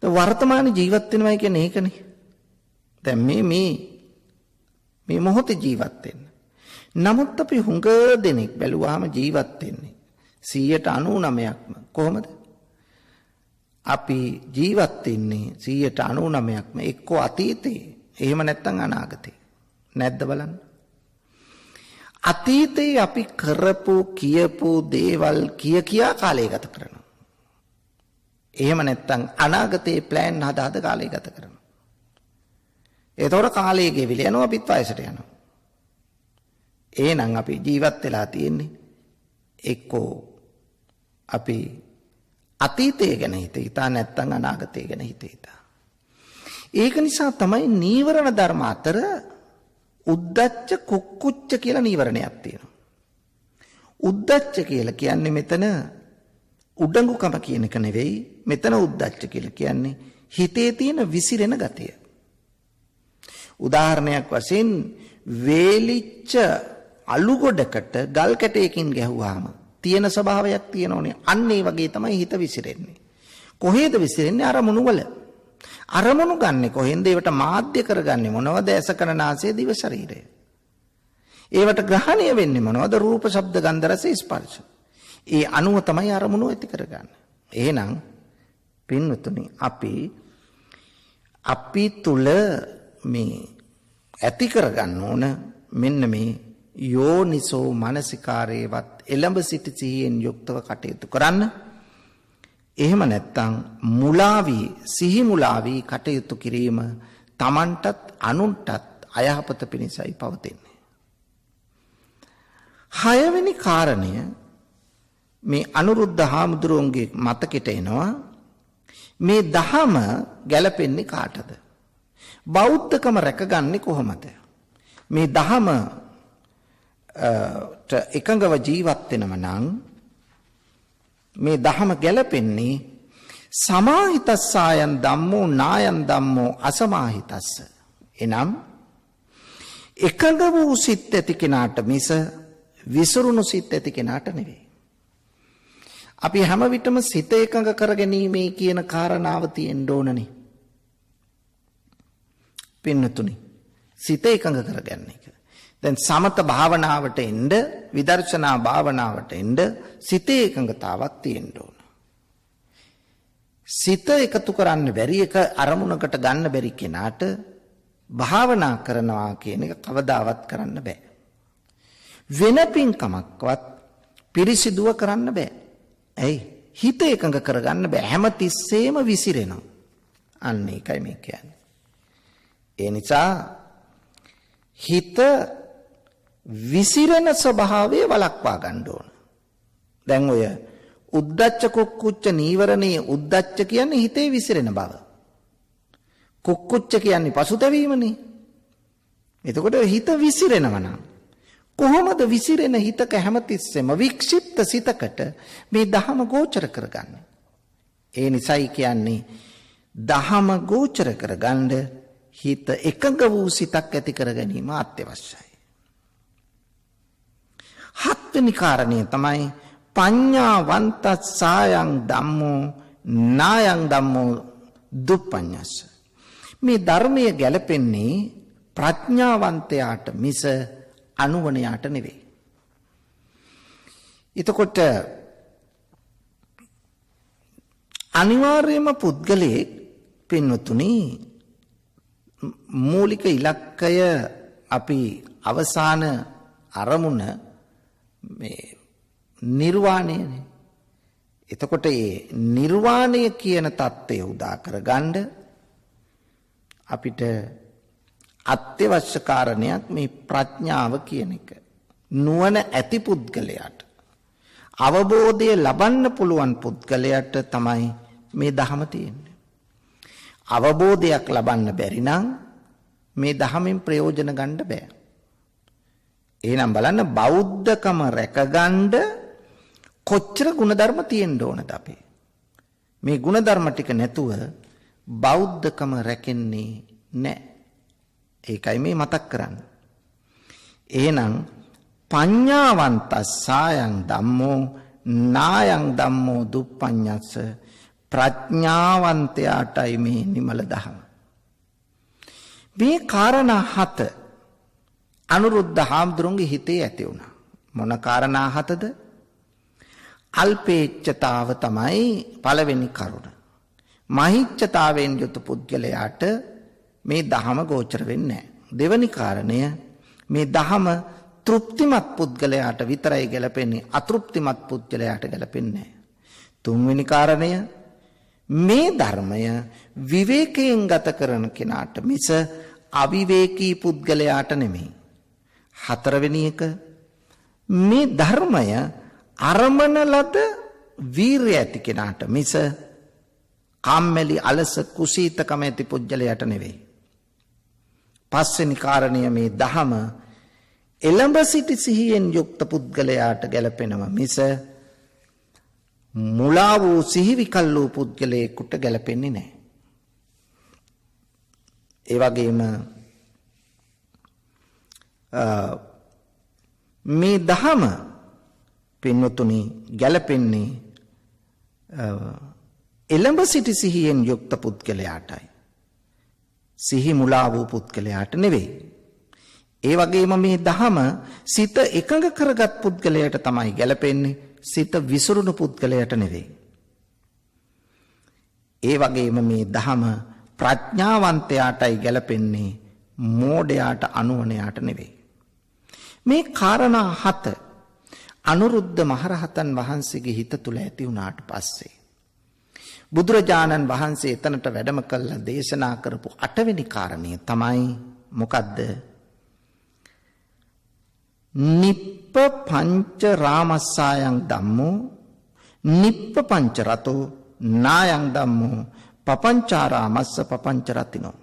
වර්තමාන ජීවත් වෙනවා කියන්නේ ඒකනේ. දැන් මේ මොහොතේ ජීවත් වෙන්න. නමුත් අපි හුඟ දෙනෙක් බැලුවාම ජීවත් වෙන්නේ 99%ක්ම කොහොමද? අපි ජීවත් වෙන්නේ 99%ක්ම එක්ක අතීතේ එහෙම නැත්නම් අනාගතේ. නැද්ද බලන්න. අතීතේ අපි කරපු කියපු දේවල් කියා කාලය ගත කරනවා. එහෙම නැත්නම් අනාගතේ ප්ලෑන් හදා කාලය ගත කරනවා. ඒතකොට කාලය ගෙවිලා යනවා අපිත් වයසට යනවා. එහෙනම් අපි ජීවත් වෙලා තියෙන්නේ එක්කෝ අපි අතීතය ගැන හිතා නැත්නම් අනාගතය ගැන හිතා. ඒක නිසා තමයි නීවරණ ධර්ම අතර උද්දච්ච කුක්කුච්ච කියලා නීවරණයක් තියෙනවා. උද්දච්ච කියලා කියන්නේ මෙතන උඩඟුකම කියන එක නෙවෙයි. මෙතන උද්දච්ච කියලා කියන්නේ හිතේ තියෙන විසිරෙන ගතිය. උදාහරණයක් වශයෙන් වේලිච්ච අලු ගොඩකට ගල් කැටයකින් ගැහුවාම තියෙන ස්වභාවයක් තියෙනෝනේ. අන්න ඒ වගේ තමයි හිත විසිරෙන්නේ. කොහේද විසිරෙන්නේ? අරමුණු වල. අරමුණු ගන්නෙ කොහෙන්ද? ඒවට මාධ්‍ය කරගන්නේ මොනවද? ඇස කන නාසය දිව ශරීරය. ඒවට ග්‍රහණය වෙන්නේ මොනවද? රූප ශබ්ද ගන්ධ රස ස්පර්ශ. ඒ අනුව තමයි අරමුණු ඇති කරගන්නේ. එහෙනම් පින්වතුනි අපි තුල මේ ඇති කරගන්න ඕන මෙන්න මේ යෝනිසෝ මනසිකාරේවත් එළඹ සිටි සිහියෙන් යුක්තව කටයුතු කරන්න. එහෙම නැත්නම් මුලාවී සිහි මුලාවී කටයුතු කිරීම Tamanටත් අනුන්ටත් අයහපත පිණිසයි පවතින්නේ. 6 වෙනි කාරණය මේ අනුරුද්ධ හාමුදුරුවන්ගේ මතකෙට එනවා. මේ දහම ගැලපෙන්නේ කාටද? බෞද්ධකම රැකගන්නේ කොහොමද? මේ දහම එකඟව ජීවත් වෙනව නම් මේ දහම ගැලපෙන්නේ සමාහිතස්සායන් ධම්මෝ නායන් ධම්මෝ අසමාහිතස්ස. එනම් එකඟ වූ සිත් ඇති කෙනාට මිස විසිරුණු සිත් ඇති කෙනාට නෙවෙයි. අපි හැම විටම සිත එකඟ කරගැනීමේ කියන කාරණාව තියෙන්න ඕනනේ. පින්නතුනි, සිත එකඟ කරගන්න එක. දැන් සමත භාවනාවට එන්න, විදර්ශනා භාවනාවට එන්න සිතේ එකඟතාවක් තියෙන්න ඕන. සිත එකතු කරන්න බැරි එක අරමුණකට ගන්න බැරි කෙනාට භාවනා කරනවා කියන එක කවදාවත් කරන්න බෑ. වෙන පින්කමක්වත් පිරිසිදුව කරන්න බෑ. ඇයි? හිත එකඟ කරගන්න බෑ. හැම තිස්සෙම විසිරෙනවා. අන්න ඒකයි මේ කියන්නේ. ඒ නිසා හිත විසිරෙන ස්වභාවය වළක්වා ගන්න ඕන. දැන් ඔය උද්දච්ච කුක්කුච්ච නීවරණයේ උද්දච්ච කියන්නේ හිතේ විසිරෙන බව. කුක්කුච්ච කියන්නේ පසුතැවීමනේ. එතකොට හිත විසිරෙනවා නම් කොහොමද විසිරෙන හිතක හැමතිස්සෙම වික්ෂිප්ත සිතකට මේ දහම ගෝචර කරගන්නේ? ඒ නිසයි කියන්නේ දහම ගෝචර කරගන්න හිත එකඟ වූ සිතක් ඇති කර ගැනීම අත්‍යවශ්‍යයි. 7 වෙනි කාරණය තමයි පඤ්ඤාවන්තස්සායන් ධම්මෝ නායන් ධම්මෝ දුප්පඤ්ඤස්ස. මේ ධර්මයේ ගැලපෙන්නේ ප්‍රඥාවන්තයාට මිස අනුවණයාට නෙවෙයි. එතකොට අනිවාර්යයෙන්ම පුද්ගලයේ පින්වතුනි මූලික ඉලක්කය අපි අවසාන අරමුණ මේ නිර්වාණයනේ. එතකොට මේ නිර්වාණය කියන தත්ත්වය උදා කරගන්න අපිට අත්‍යවශ්‍ය කාරණයක් මේ ප්‍රඥාව කියන එක. නුවණ ඇති පුද්ගලයාට අවබෝධය ලබන්න පුළුවන් පුද්ගලයාට තමයි මේ ධහම තියෙන්නේ. අවබෝධයක් ලබන්න බැරි නම් මේ ධහමෙන් ප්‍රයෝජන ගන්න බෑ. එහෙනම් බලන්න බෞද්ධකම රැකගන්න කොච්චර ಗುಣධර්ම තියෙන්න ඕනද අපේ? මේ ಗುಣධර්ම ටික නැතුව බෞද්ධකම රැකෙන්නේ නැහැ. ඒකයි මේ මතක් කරන්නේ. එහෙනම් පඤ්ඤාවන්තස්සායන් ධම්මෝ නායන් ධම්මෝ දුප්පඤ්ඤස්ස. ප්‍රඥාවන්තයාටයි මේ නිමල දහම. මේ කාරණා 7 අනුරුද්ධ හාමුදුරුවන්ගේ හිතේ ඇති වුණා. මොන කාරණා 7ද? අල්පේච්ඡතාව තමයි පළවෙනි කරුණ. මහිච්ඡතාවෙන් යුතු පුද්ගලයාට මේ දහම ගෝචර වෙන්නේ නැහැ. දෙවැනි කාරණය මේ දහම තෘප්තිමත් පුද්ගලයාට විතරයි ගැලපෙන්නේ. අතෘප්තිමත් පුද්ගලයාට ගැලපෙන්නේ නැහැ. තුන්වෙනි කාරණය මේ ධර්මය විවේකයෙන් ගත කරන කෙනාට මිස අවිවේකී පුද්ගලයාට නෙමෙයි. හතරවෙනි එක මේ ධර්මය අරමන ලද වීර්ය ඇති කෙනාට මිස කම්මැලි අලස කුසීතකම ඇති පුද්ගලයාට නෙවෙයි. පස්වෙනි කාරණය මේ දහම එළඹ සිටි සිහියෙන් යුක්ත පුද්ගලයාට ගැලපෙනවා මිස මුලා වූ සිහි විකල් වූ පුද්ගලයෙකුට ගැලපෙන්නේ නැහැ. ඒ වගේම මේ දහම පින්වතුනි ගැලපෙන්නේ එළඹ සිටි සිහියෙන් යුක්ත පුද්ගලයාටයි. සිහි මුලා වූ පුද්ගලයාට නෙවෙයි. ඒ වගේම මේ දහම සිත එකඟ කරගත් පුද්ගලයාට තමයි ගැලපෙන්නේ. සිත විසිරුණු පුද්ගලයාට නෙවෙයි. ඒ වගේම මේ දහම ප්‍රඥාවන්තයාටයි ගැලපෙන්නේ. මෝඩයාට අනුවණයාට නෙවෙයි. මේ කාරණා 7 අනුරුද්ධ මහරහතන් වහන්සේගේ හිත තුල ඇති වුණාට පස්සේ බුදුරජාණන් වහන්සේ එතනට වැඩම කළා දේශනා කරපු 8 වෙනි කාරණය තමයි මොකද්ද? නිප්ප පංච රාමස්සායන් ධම්මෝ නිප්ප පංච රතෝ නායන් ධම්මෝ පපංචාරාමස්ස පපංච රතිනෝ.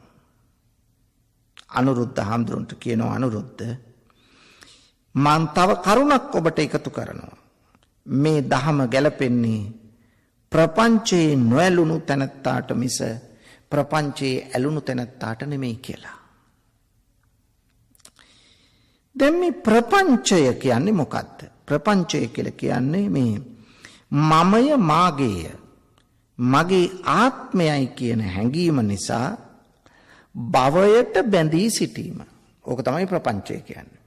අනුරුද්ධ හාමුදුරන්ට කියනවා අනුරුද්ධ මම තව කරුණක් ඔබට එකතු කරනවා. මේ දහම ගැලපෙන්නේ ප්‍රපංචයේ නොඇලුණු තැනැත්තාට මිස ප්‍රපංචයේ ඇලුණු තැනැත්තාට නෙමෙයි කියලා. දැන් මේ ප්‍රපංචය කියන්නේ මොකක්ද? ප්‍රපංචය කියලා කියන්නේ මේ මමය මාගේය මගේ ආත්මයයි කියන හැඟීම නිසා භවයට බැඳී සිටීම. ඕක තමයි ප්‍රපංචය කියන්නේ.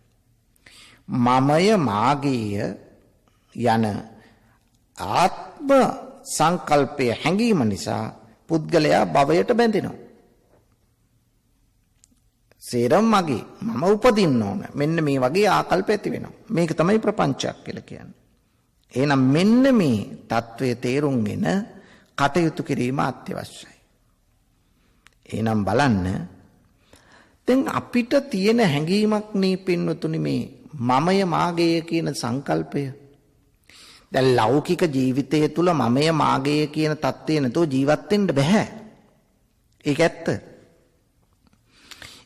මමය මාගේය යන ආත්ම සංකල්පය හැඟීම නිසා පුද්ගලයා භවයට බැඳෙනවා. සේරම මගේ මම උපදින්න ඕන. මෙන්න මේ වගේ ආකල්ප ඇති වෙනවා. මේක තමයි ප්‍රපංචයක් කියලා කියන්නේ. එහෙනම් මෙන්න මේ தત્ත්වය තේරුම්ගෙන කටයුතු කිරීම අත්‍යවශ්‍යයි. එහෙනම් බලන්න දැන් අපිට තියෙන හැඟීමක් නේ පින්වතුනි මේ මමය මාගේය කියන සංකල්පය. දැන් ලෞකික ජීවිතය තුල මමය මාගේය කියන தත්ත්වය නැතුව ජීවත් වෙන්න බෑ. ඒක ඇත්ත.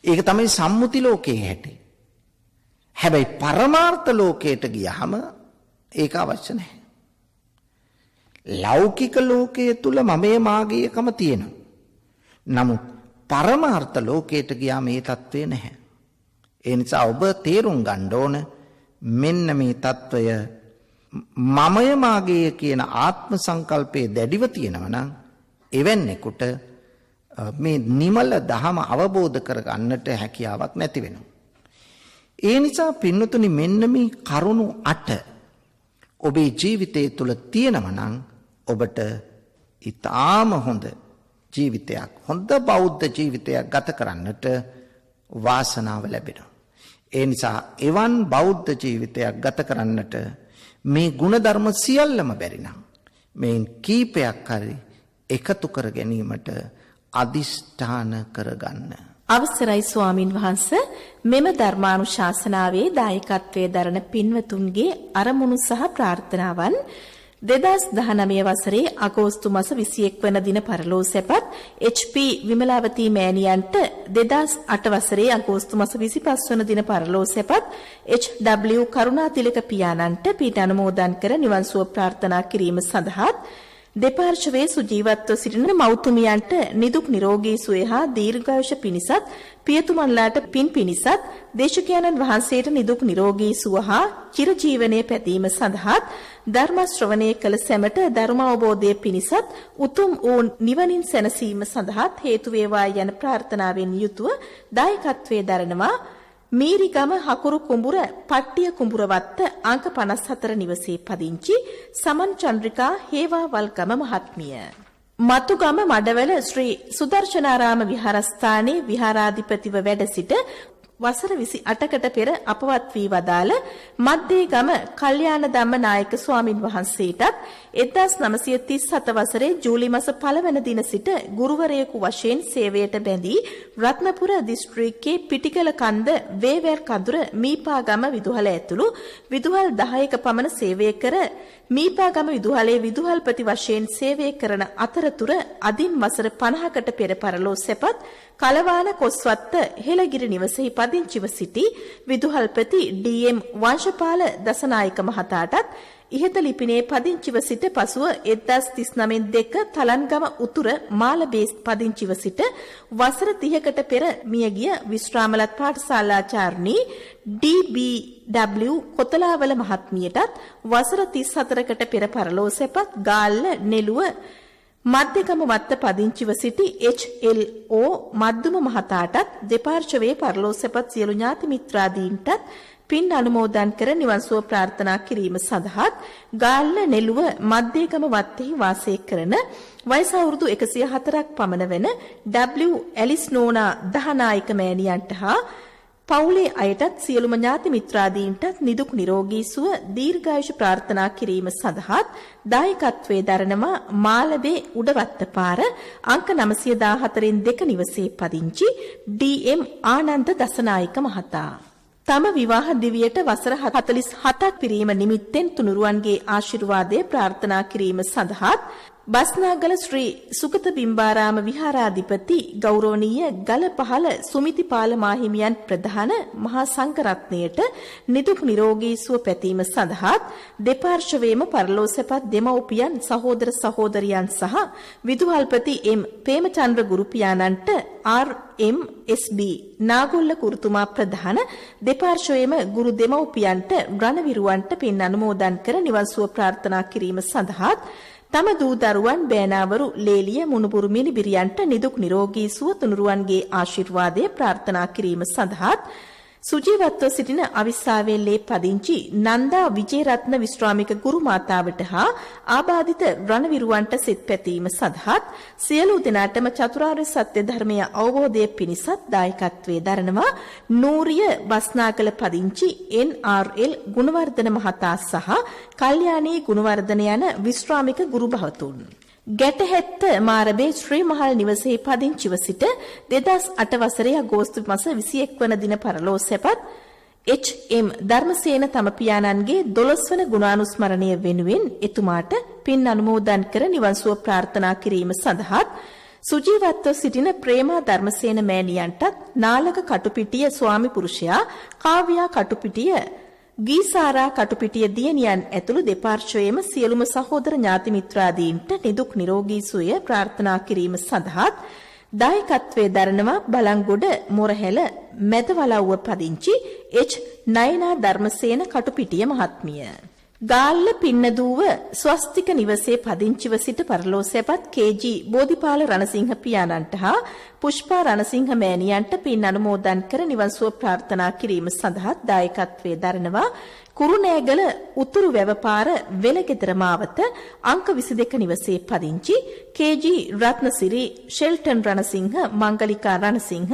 ඒක තමයි සම්මුති ලෝකයේ හැටි. හැබැයි පරමාර්ථ ලෝකයට ගියහම ඒක අවශ්‍ය නැහැ. ලෞකික ලෝකයේ තුල මමයේ මාගේයකම තියෙනවා. නමුත් පරමාර්ථ ලෝකයට ගියාම මේ தત્ත්වය නැහැ. ඒ නිසා ඔබ තේරුම් ගන්න ඕන මෙන්න මේ தত্ত্বය මමය මාගේය කියන ආත්ම සංකල්පයේ දැඩිව තියෙනවා නම් එවැන්නෙකුට මේ නිමල දහම අවබෝධ කරගන්නට හැකියාවක් නැති වෙනවා. ඒ නිසා පින්නතුනි මෙන්න මේ කරුණු 8 ඔබේ ජීවිතය තුළ තියෙනවා නම් ඔබට ඊටාම හොඳ ජීවිතයක් හොඳ බෞද්ධ ජීවිතයක් ගත කරන්නට වාසනාව ලැබෙනවා. ඒ නිසා එවන් බෞද්ධ ජීවිතයක් ගත කරන්නට මේ ගුණධර්ම සියල්ලම බැරි නම් මේ කීපයක් හරි එකතු කර ගැනීමට අදිෂ්ඨාන කරගන්න. අවසරයි ස්වාමින් වහන්සේ මෙම ධර්මානුශාසනාවේ දායකත්වයේ දරන පින්වතුන්ගේ අරමුණු සහ ප්‍රාර්ථනාවන් 2019 වසරේ අගෝස්තු මාස 21 වන දින පරලෝ සැපත් HP විමලාවතී මෑණියන්ට 2008 වසරේ අගෝස්තු මාස 25 වන දින පරලෝ සැපත් HW කරුණාතිලක පියාණන්ට පිට අනුමෝදන් කර නිවන් සුව ප්‍රාර්ථනා කිරීම සඳහා දෙපාර්ශවයේ සුජීවත්ව සිටින මෞතුමියන්ට නිදුක් නිරෝගී සුවය හා දීර්ඝායුෂ පිණිසත් පියතුමන්ලාට පින් පිණිසත් දේශකයන්න් වහන්සේට නිදුක් නිරෝගී සුව හා චිරජීවනයේ පැතීම සඳහා ධර්ම ශ්‍රවණය කළ සැමට ධර්ම අවබෝධය පිණිසත් උතුම් වූ නිවනින් සැනසීම සඳහා හේතු වේවා යන ප්‍රාර්ථනාවෙන් යුතුව දායකත්වයේ දරනවා මීරිගම හකුරු කුඹුර පට්ටිය කුඹුරවත්ත අංක 54 නිවසේ පදිංචි සමන් චන්ද්‍රිකා හේවාවල්ගම මහත්මිය. මතුගම මඩවැල ශ්‍රී සුදර්ශනාරාම විහාරස්ථානයේ විහාරාධිපතිව වැඩ සිට වසර 28කට පෙර අපවත් වී වදාළ මද්දේගම කල්යාණ ධම්ම නායක ස්වාමින් වහන්සේටත් 1937 වසරේ ජූලි මාස 1 වෙනි දින සිට ගුරුවරයෙකු වශයෙන් සේවයට බැඳී රත්නපුර දිස්ත්‍රික්කයේ පිටිකල කන්ද වේවැල් කඳුර මීපාගම විදුහල ඇතුළු විදුහල් 10ක පමණ සේවය කර මීපාගම විදුහලේ විදුහල්පති වශයෙන් සේවය කරන අතරතුර අදින් වසර 50කට පෙර පරලෝ සැපත් කලවාන කොස්වත්ත හෙළගිරි නිවසෙහි පදිංචිව සිටි විදුහල්පති ඩී.එම්. වංශපාල දසනායක මහතාටත් ඉහත ලිපිනේ පදිංචිව සිට පසුව 1939 තලන්ගම උතුර මාලබේ පදිංචිව සිට වසර 30කට පෙර මියගිය විශ්‍රාමලත් පාඨශාලාචාර්ණී ඩී.බී.ඩබ්ලිව් කොතලාවල මහත්මියටත් වසර 34කට පෙර පරලෝ සැපත් ගාල්ල නෙළුව මධ්‍යගම වත්ත පදිංචිව සිටි එච්.එල්.ඕ මද්දුම මහතාටත් දෙපාර්ශවයේ පරලෝ සැපත් සියලු ඥාති මිත්‍රාදීන්ටත් පින් අනුමෝදන් කර නිවන් සුව ප්‍රාර්ථනා කිරීම සඳහාත් ගාල්ල නෙළුව මධ්‍යගම වත්තෙහි වාසය කරන වයස අවුරුදු 104ක් පමණ වන W. ඇලිස් නෝනා දහනායක මෑණියන්ට හා පවුලේ අයටත් සියලුම ඥාති මිත්‍රාදීන්ටත් නිදුක් නිරෝගී සුව දීර්ඝායුෂ ප්‍රාර්ථනා කිරීම සඳහාත් දායකත්වයේ දරනවා මාලබේ උඩවත්ත පාර අංක 914න් 2 නිවසේ පදිංචි ඩී.එම්. ආනන්ද දසනායක මහතා. තම විවාහ දිවියට වසර 47ක් පිරීම නිමිත්තෙන් තුනුරුවන්ගේ ආශිර්වාදය ප්‍රාර්ථනා කිරීම සඳහාත් බස්නාගල ශ්‍රී සුගත බිම්බාරාම විහාරාධිපති ගෞරවනීය ගලපහළ සුමිතිපාල මාහිමියන් ප්‍රධාන මහා සංඝරත්නයට නිදුක් නිරෝගී සුව පැතීම සඳහාත් දෙපාර්ශවයේම පරලෝසපත් දෙමව්පියන් සහෝදර සහෝදරියන් සහ විදුහල්පති එම්. ප්‍රේමචන්ද්‍ර ගුරු පියාණන්ට RMSB නාගොල්ල කුරුතුමා ප්‍රධාන දෙපාර්ශවයේම ගුරු දෙමව්පියන්ට රණවිරුවන්ට පින් අනුමෝදන් කර නිවන් සුව ප්‍රාර්ථනා කිරීම සඳහාත් තම දූ දරුවන් බෑනාවරු ලේලිය මුණුබුරු මිනිබිරියන්ට නිදුක් නිරෝගී සුව තුනුරුවන්ගේ ආශිර්වාදය ප්‍රාර්ථනා කිරීම සඳහාත් සුජීවත්ව සිටින අවිස්සාවේල්ලේ පදිංචි නන්දා විජේරත්න විශ්‍රාමික ගුරු මාතාවට හා ආබාධිත රණවිරුවන්ට සිත් පැතීම සඳහාත් සියලු දෙනාටම චතුරාර්ය සත්‍ය ධර්මය අවබෝධය පිණිසත් දායකත්වයේ දරනවා නූරිය බස්නාගල පදිංචි NRL ගුණවර්ධන මහතා සහ කල්යාණී ගුණවර්ධන යන විශ්‍රාමික ගුරු භවතුන්. ගැටහැත්ත මාරබේ ශ්‍රී මහල් නිවසේ පදිංචිව සිට 2008 වසරේ අගෝස්තු මාස 21 වන දින පරලෝ සැපත් එච්.එම්. ධර්මසේන තම පියාණන්ගේ 12 වන ගුණානුස්මරණය වෙනුවෙන් එතුමාට පින් අනුමෝදන් කර නිවන් සුව ප්‍රාර්ථනා කිරීම සඳහාත් සුජීවත්ව සිටින ප්‍රේමා ධර්මසේන මෑණියන්ටත් නාලක කටුපිටිය ස්වාමි පුරුෂයා කාව්‍යා කටුපිටිය ගීසාරා කටුපිටිය දියණියන් ඇතුළු දෙපාර්ශ්වයේම සියලුම සහෝදර ඥාති මිත්‍රාදීන්ට නිදුක් නිරෝගී සුවය ප්‍රාර්ථනා කිරීම සඳහාත් දායකත්වයේ දරනවා බලංගොඩ මොරහැල මැදවලව්ව පදිංචි එච්. නයනා ධර්මසේන කටුපිටිය මහත්මිය. ගාල්ල පින්නදූව ස්වස්තික නිවසේ පදිංචිව සිට පරලෝ සැපත් කේ.ජී. බෝධිපාල රණසිංහ පියාණන්ට හා පුෂ්පා රණසිංහ මෑණියන්ට පින් අනුමෝදන් කර නිවන් සුව ප්‍රාර්ථනා කිරීම සඳහා දායකත්වයේ දරනවා කුරුණෑගල උතුරු වැව පාර වෙලගෙදර මාවත අංක 22 නිවසේ පදිංචි කේ.ජී. රත්නසිරි ෂෙල්ටන් රණසිංහ මංගලිකා රණසිංහ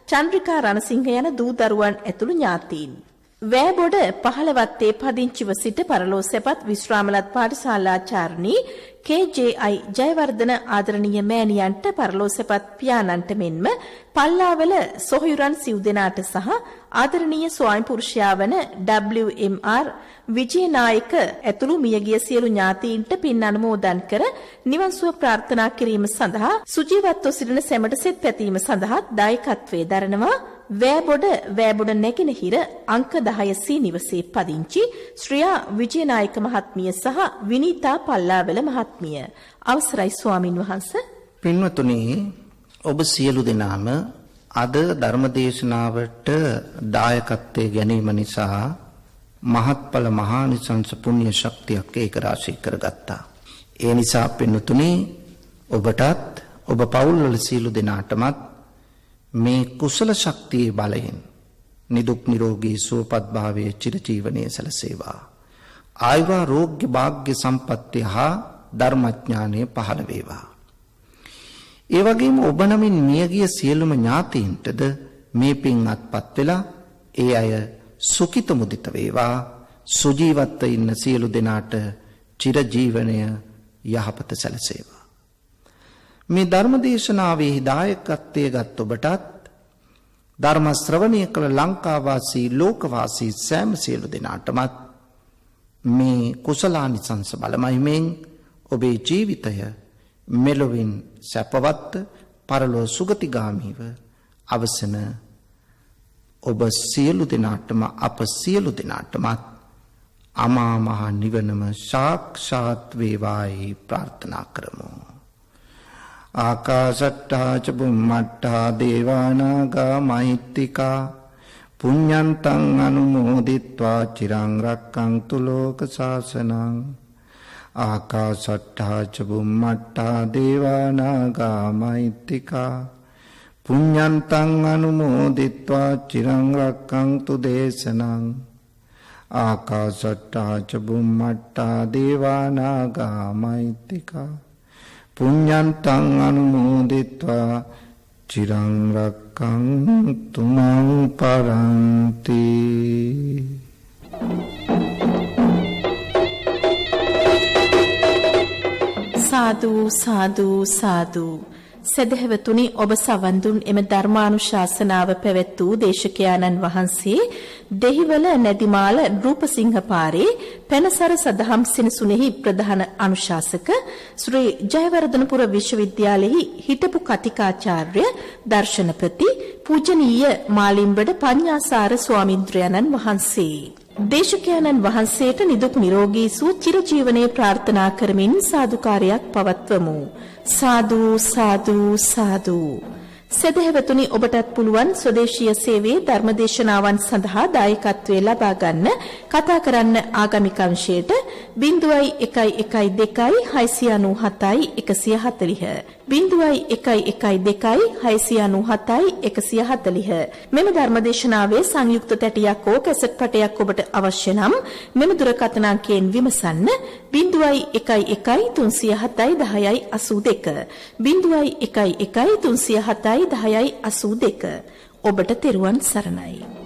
චන්ද්‍රිකා රණසිංහ යන දූ දරුවන් ඇතුළු ඥාතීන්. වෑබොඩ 15 වත්තේ පදිංචිව සිට පරලෝ සැපත් විශ්‍රාමලත් පාඨශාලාචාර්ණී කේ.ජේ.අයි. ජයවර්ධන ආදරණීය මෑණියන්ට පරලෝ සැපත් පියාණන්ට මෙන්ම පල්ලාවල සොහයුරන් සිව් දෙනාට සහ ආදරණීය ස්වාමි පුරුෂයා වන WMR විජේනායක ඇතුළු මියගිය සියලු ඥාතීන්ට පින් අනුමෝදන් කර නිවන් සුව ප්‍රාර්ථනා කිරීම සඳහා සුජීවත්ව සිටින සැමට සෙත් පැතීම සඳහා දායකත්වයේ දරනවා වෑබොඩ නැගෙනහිර අංක 10C නිවසේ පදිංචි ශ්‍රියා විජේනායක මහත්මිය සහ විනීතා පල්ලාවල මහත්මිය. අවසරයි ස්වාමින් වහන්සේ. පින්වතුනි, ඔබ සියලු දෙනාම අද ධර්මදේශනාවට දායකත්වයේ ගැනීම නිසා මහත්ඵල මහානිසංස පුණ්‍ය ශක්තියක් ඒක රාශී කරගත්තා. ඒ නිසා පින්වතුනි, ඔබටත් ඔබ පවුල්වල සියලු දෙනාටමත් මේ කුසල ශක්තියේ බලයෙන් නිදුක් නිරෝගී සුවපත් භාවයේ චිරජීවනයේ සැලසේවා. ආයුරෝග්‍ය භාග්‍ය සම්පත්තිය හා ධර්මඥානය පහළ වේවා. ඒ වගේම ඔබ නමින් මියගිය සියලුම ඥාතීන්ටද මේ පින් අත්පත් වෙලා ඒ අය සුඛිත මුදිත වේවා. සුජීවත්ව ඉන්න සියලු දෙනාට චිරජීවනය යහපත සැලසේවා. මේ ධර්මදේශනාවේ දායකත්වයේ ගත් ඔබටත් ධර්ම ශ්‍රවණය කළ ලංකාවාසී ලෝකවාසී සෑම සියලු දෙනාටමත් මේ කුසලානිසංස බලමහිමෙන් ඔබේ ජීවිතය මෙලොවින් සැපවත් පරලොව සුගතිගාමීව අවසන ඔබ සියලු දෙනාටම අප සියලු දෙනාටමත් අමා මහ නිවනම සාක්ෂාත් වේවායි ප්‍රාර්ථනා කරමු. ආකාශට්ටා ච බුම්මට්ටා දේවානාගා මහිත්‍තිකා පුඤ්ඤන්තං අනුමෝදිත්වා චිරං රක්ඛන්තු ලෝක සාසනං. ආකාශට්ටා ච බුම්මට්ටා දේවානාගා මහිත්‍තිකා පුඤ්ඤන්තං අනුමෝදිත්වා චිරං රක්ඛන්තු දේශනං. ආකාශට්ටා ච බුම්මට්ටා දේවානාගා මහිත්‍තිකා පුඤ්ඤන්තං අනුමෝදිත්වා චිරං රක්ඛන්තු මං පරන්ති. සාදු සාදු සාදු. සදහවතුනි, ඔබ සවන් දුන් එම ධර්මානුශාසනාව පැවැත් වූ දේශකයාණන් වහන්සේ දෙහිවල නැදිමාල රූපසිංහ පාරේ පැනසර සදහම් සෙනසුනේහි ප්‍රධාන අනුශාසක ශ්‍රී ජයවර්ධනපුර විශ්වවිද්‍යාලයෙහි හිටපු කතිකාචාර්ය දර්ශනපති පූජනීය මාලිම්බඩ පඤ්ඤාසාර ස්වාමින්ද්‍රයන්න් වහන්සේ. දේශකයන්න් වහන්සේට නිදුක් නිරෝගී සුව චිරජීවනයේ ප්‍රාර්ථනා කරමින් සාදුකාරයක් පවත්වමු. සාදු සාදු සාදු. සදහවතුනි, ඔබටත් පුළුවන් ස්වදේශීය සේවයේ ධර්මදේශනාවන් සඳහා දායකත්වයේ ලබා ගන්න. කතා කරන්න ආගමික අංශයට 0112 697 140 0112 697 140. මෙම ධර්මදේශනාවේ සංයුක්ත තැටියක් හෝ කැසට් පටයක් ඔබට අවශ්‍ය නම් මෙම දුරකථන අංකයෙන් විමසන්න. 0112 307 1082 0112 307 1082. ඔබට තෙරුවන් සරණයි.